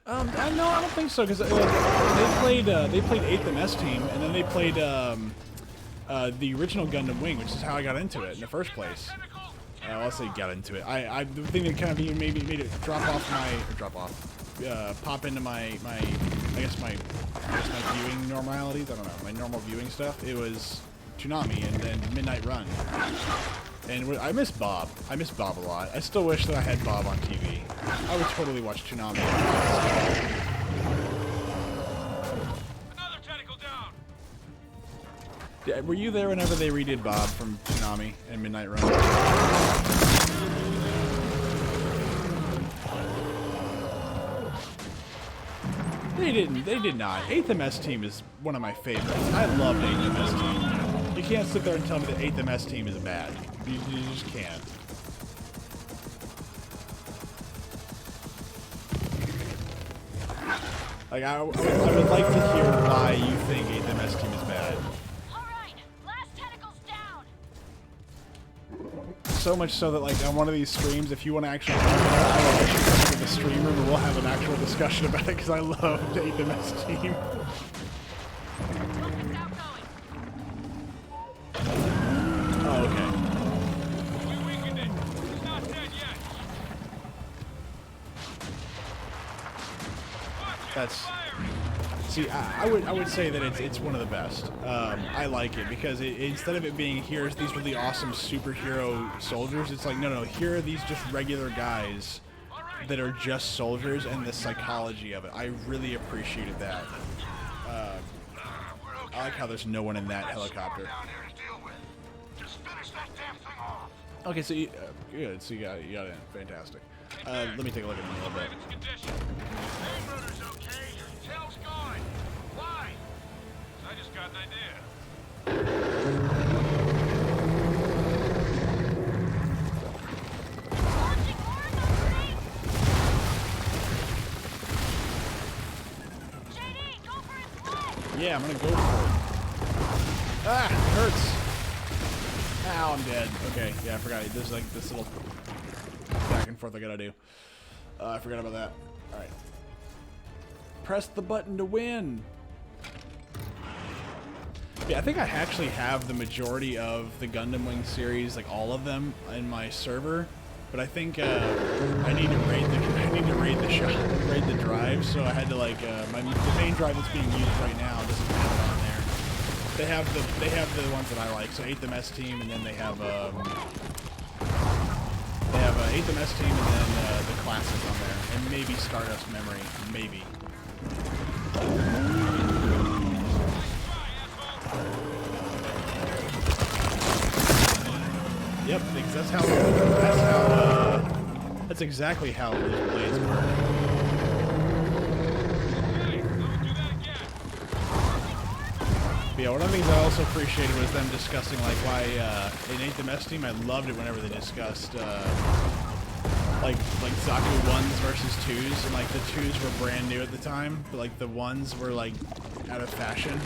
No, I don't think so, because they played 8th MS Team, and then they played the original Gundam Wing, which is how I got into it in the first place. I'll say got into it. The thing that kind of made it pop into my viewing normalities. I don't know, my normal viewing stuff. It was Toonami and then Midnight Run. And I miss Bob. I miss Bob a lot. I still wish that I had Bob on TV. I would totally watch Toonami. Another tentacle down. Yeah, were you there whenever they redid Bob from Toonami and Midnight Run? They didn't. They did not. 8th MS Team is one of my favorites. I loved 8th MS Team. You can't sit there and tell me that 8th MS Team is bad. You just can't. Like, I would like to hear why you think 8th MS Team is bad. Alright, last tentacle's down. So much so that, like, on one of these streams, if you want to actually talk about it, I will let you come into the stream room and we'll have an actual discussion about it, because I love 8th MS Team. Oh, okay. We weakened it. He's not dead yet. That's... See, I would say that it's one of the best. I like it because instead of it being here's these really awesome superhero soldiers, it's like no, here are these just regular guys that are just soldiers, and the psychology of it. I really appreciated that. I like how there's no one in that helicopter. Okay, so good. So you got it. Fantastic. Let me take a look at it a little bit. Tail's gone. Why? I just got an idea. Yeah, I'm gonna go for it. Ah, it hurts. Ow, I'm dead. Okay, yeah, I forgot. There's like this little back and forth I gotta do. I forgot about that. Alright. Press the button to win. Yeah, I think I actually have the majority of the Gundam Wing series, like all of them, in my server. But I think I need to raid the drive, so I had to like the main drive that's being used right now doesn't have it on there. They have the ones that I like, so 8th MS Team, and then they have 8th MS Team, and then the classics on there, and maybe Stardust Memory, maybe. Yep, because that's exactly how those blades work. But yeah, one of the things I also appreciated was them discussing like why in 8th MS Team I loved it whenever they discussed like Zaku 1s versus 2s, and like the 2s were brand new at the time, but like the 1s were like out of fashion.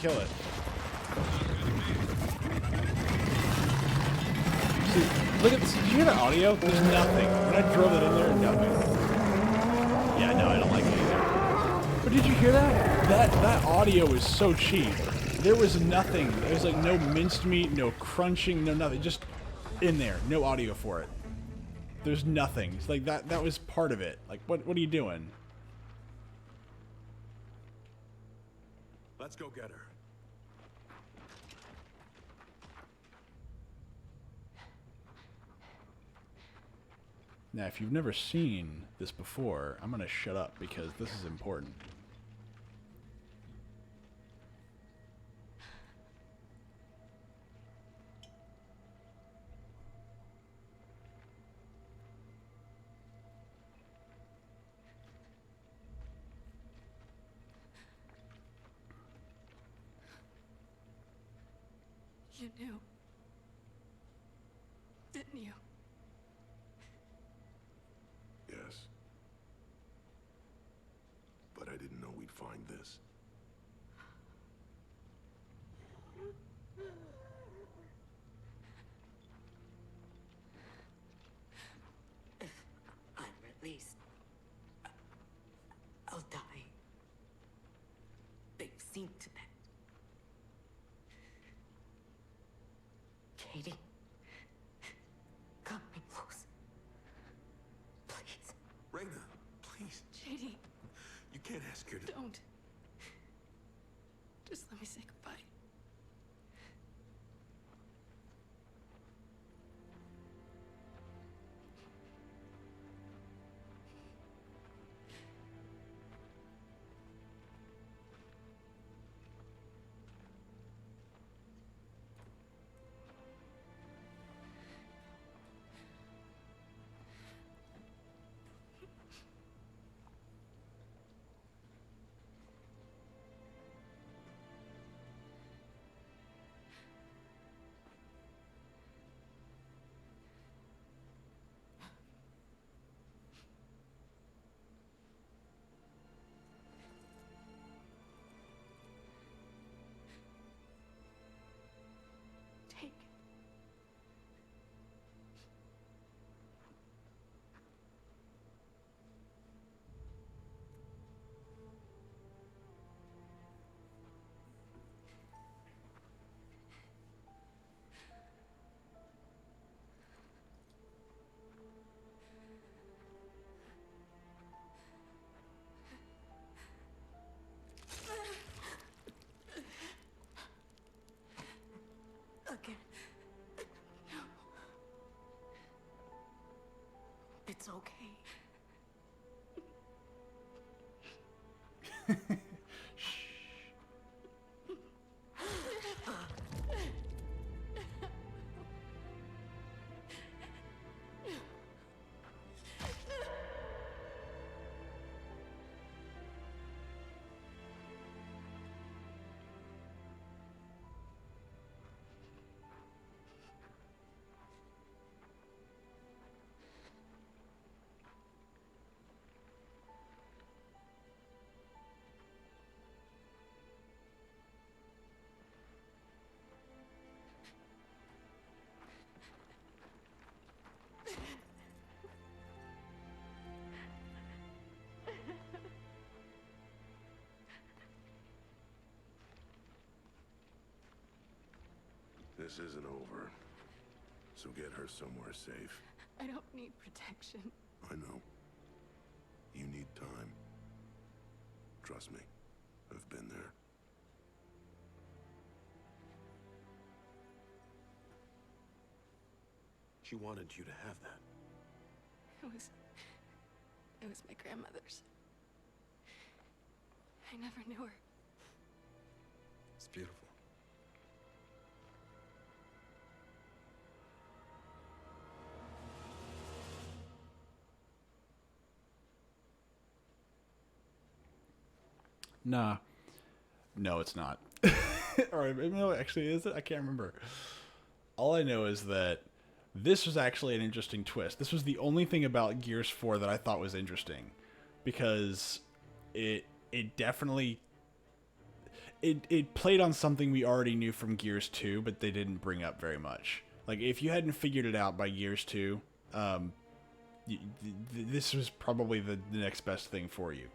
kill it. See, look at this. Did you hear the audio? There's nothing. When I drove it in there, nothing. Yeah, no, I don't like it either. But did you hear that? That audio is so cheap. There was nothing. There was like no minced meat, no crunching, no nothing. Just in there. No audio for it. There's nothing. It's like that was part of it. Like, what are you doing? Let's go get her. Now, if you've never seen this before, I'm going to shut up because this is important. You knew. Didn't you? Yes. But I didn't know we'd find this. If I'm released, I'll die. They've seen to that. Katie, come me close. Please. Raina, please. JD, You can't ask her to... don't. Just let me say goodbye. Take. Again. No. It's okay. This isn't over. So get her somewhere safe. I don't need protection. I know. You need time. Trust me. I've been there. She wanted you to have that. It was my grandmother's. I never knew her. It's beautiful. Nah. No, it's not. Or no, actually, is it? I can't remember. All I know is that this was actually an interesting twist. This was the only thing about Gears 4 that I thought was interesting, because it definitely... it played on something we already knew from Gears 2, but they didn't bring up very much. Like, if you hadn't figured it out by Gears 2, this was probably the next best thing for you.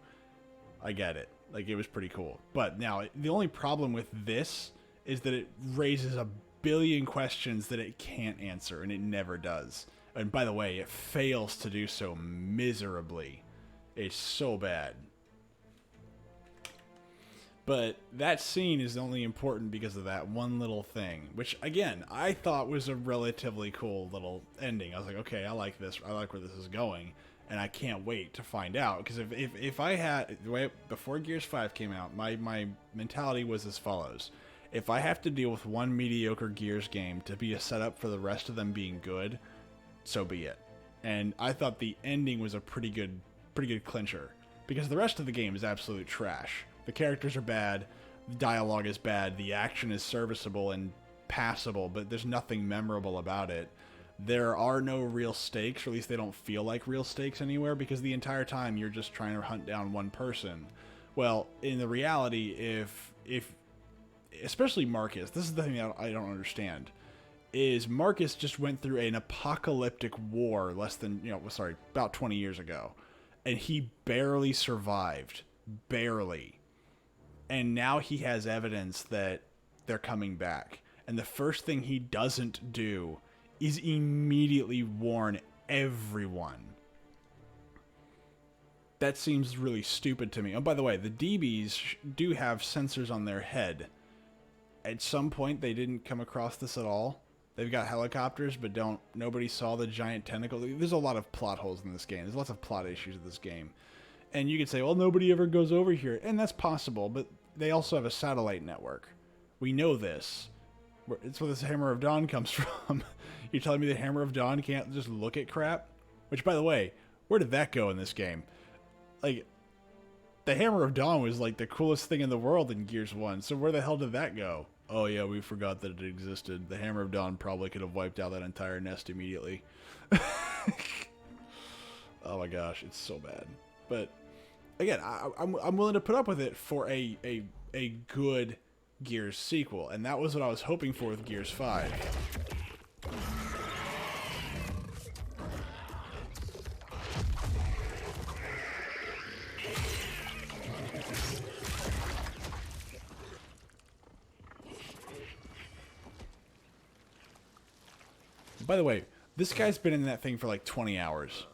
I get it. Like, it was pretty cool. But now, the only problem with this is that it raises a billion questions that it can't answer, and it never does. And by the way, it fails to do so miserably. It's so bad. But that scene is only important because of that one little thing, which, again, I thought was a relatively cool little ending. I was like, okay, I like this. I like where this is going, and I can't wait to find out. Because if I had, before Gears 5 came out, my mentality was as follows. If I have to deal with one mediocre Gears game to be a setup for the rest of them being good, so be it. And I thought the ending was a pretty good clincher, because the rest of the game is absolute trash. The characters are bad, the dialogue is bad, the action is serviceable and passable, but there's nothing memorable about it. There are no real stakes, or at least they don't feel like real stakes anywhere, because the entire time you're just trying to hunt down one person. Well, in the reality, if especially Marcus, this is the thing that I don't understand, is Marcus just went through an apocalyptic war about 20 years ago, and he barely survived. Barely. And now he has evidence that they're coming back. And the first thing he doesn't do is immediately warn everyone. That seems really stupid to me. Oh, by the way, the DBs do have sensors on their head. At some point, they didn't come across this at all. They've got helicopters, but nobody saw the giant tentacle. There's a lot of plot holes in this game. There's lots of plot issues in this game. And you could say, well, nobody ever goes over here. And that's possible, but they also have a satellite network. We know this. It's where this Hammer of Dawn comes from. You're telling me the Hammer of Dawn can't just look at crap? Which, by the way, where did that go in this game? Like, the Hammer of Dawn was like the coolest thing in the world in Gears 1. So where the hell did that go? Oh yeah, we forgot that it existed. The Hammer of Dawn probably could have wiped out that entire nest immediately. Oh my gosh, it's so bad. But again, I'm willing to put up with it for a good Gears sequel, and that was what I was hoping for with Gears 5. By the way, this guy's been in that thing for like 20 hours.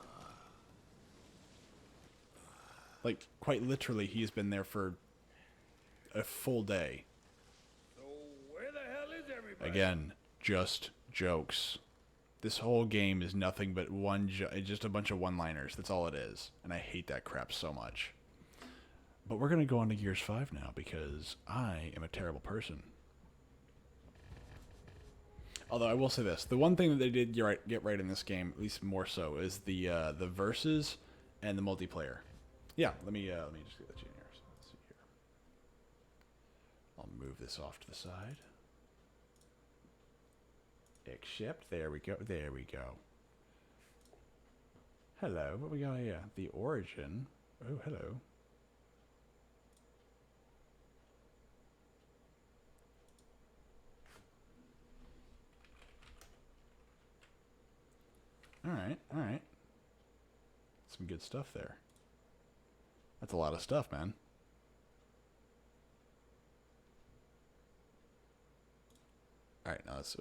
Like, quite literally, he's been there for a full day. So where the hell is everybody? Again, just jokes. This whole game is nothing but just a bunch of one-liners. That's all it is. And I hate that crap so much. But we're going to go on to Gears 5 now, because I am a terrible person. Although I will say this, the one thing that they did get right in this game, at least more so, is the verses and the multiplayer. Yeah, let me just get that in here. So let's see here. I'll move this off to the side. Except there we go. There we go. Hello, what we got here? The origin. Oh, hello. Alright. Some good stuff there. That's a lot of stuff, man. Alright, now let's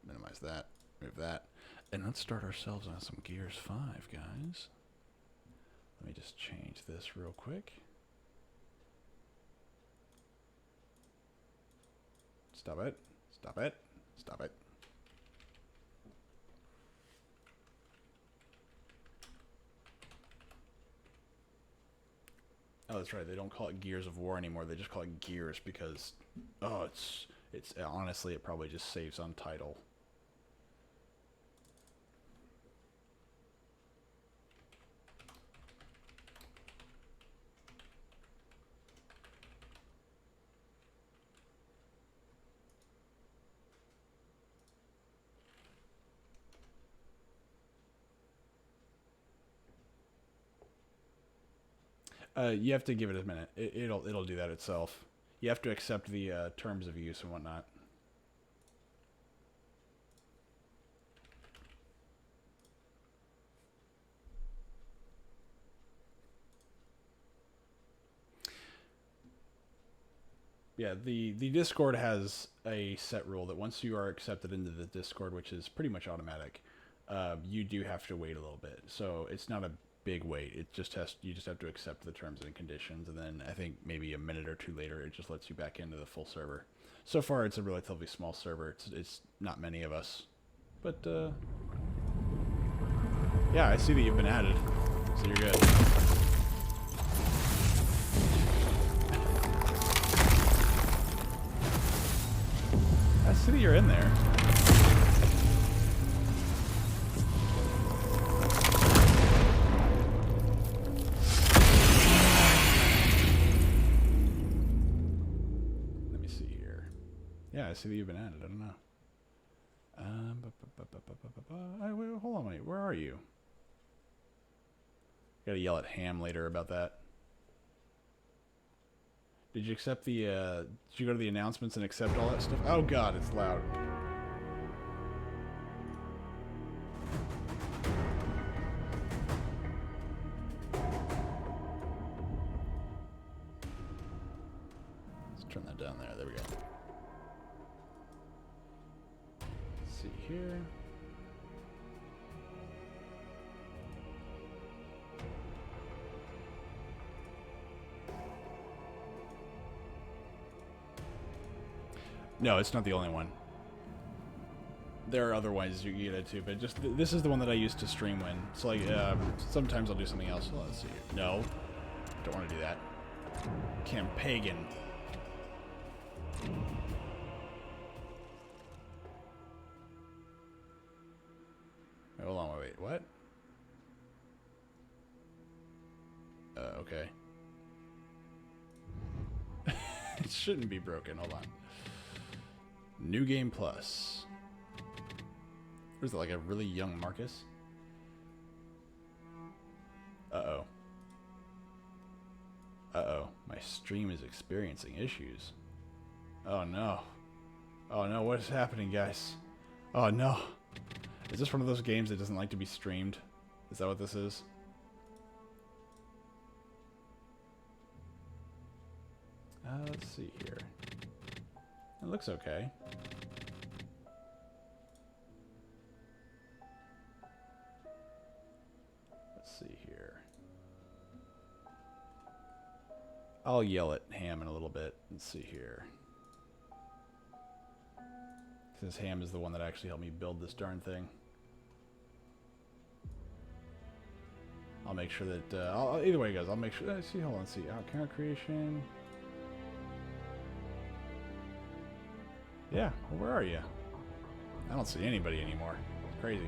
minimize that, move that, and let's start ourselves on some Gears 5, guys. Let me just change this real quick. Stop it. Stop it. Stop it. Oh, that's right. They don't call it Gears of War anymore. They just call it Gears because, oh, it's honestly, it probably just saves on title. You have to give it a minute. It'll do that itself. You have to accept the terms of use and whatnot. Yeah, the Discord has a set rule that once you are accepted into the Discord, which is pretty much automatic, you do have to wait a little bit. So it's not a big wait. It just you just have to accept the terms and conditions, and then I think maybe a minute or two later, it just lets you back into the full server. So far, it's a relatively small server. It's not many of us, but yeah, I see that you've been added, so you're good. I see that you're in there. Let me see here. Yeah, I see that you've been added. I don't know. Wait, hold on, wait. Where are you? Gotta yell at Ham later about that. Did you accept the, did you go to the announcements and accept all that stuff? Oh god, it's loud. Let's turn that down there. There we go. Let's see here. No, it's not the only one. There are other ways you can get it too, but just this is the one that I used to stream when. So like, sometimes I'll do something else. Well, let's see. No, don't want to do that. Pagan. Wait, hold on, wait, what? Okay. It shouldn't be broken. Hold on. New Game Plus. What is it, like a really young Marcus? Uh-oh. Uh-oh. My stream is experiencing issues. Oh no. Oh no, what is happening, guys? Oh no. Is this one of those games that doesn't like to be streamed? Is that what this is? Let's see here. It looks okay. Let's see here. I'll yell at Ham in a little bit. Let's see here. Since Ham is the one that actually helped me build this darn thing. I'll make sure that, either way, guys, I'll make sure, see, hold on, let's see, account creation. Yeah, well, where are you? I don't see anybody anymore. It's crazy.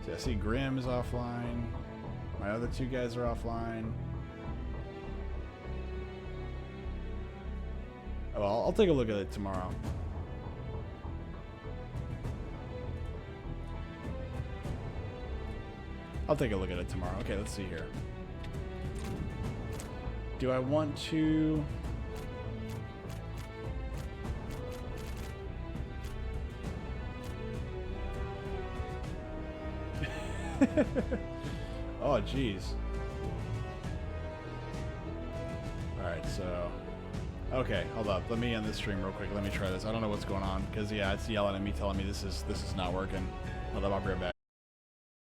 See, I see Grim is offline. My other two guys are offline. Oh, I'll take a look at it tomorrow. I'll take a look at it tomorrow. Okay, let's see here. Do I want to... Oh, jeez. Alright, so... Okay, hold up. Let me end this stream real quick. Let me try this. I don't know what's going on, because, yeah, it's yelling at me, telling me this is not working. Hold up, I'll be right back.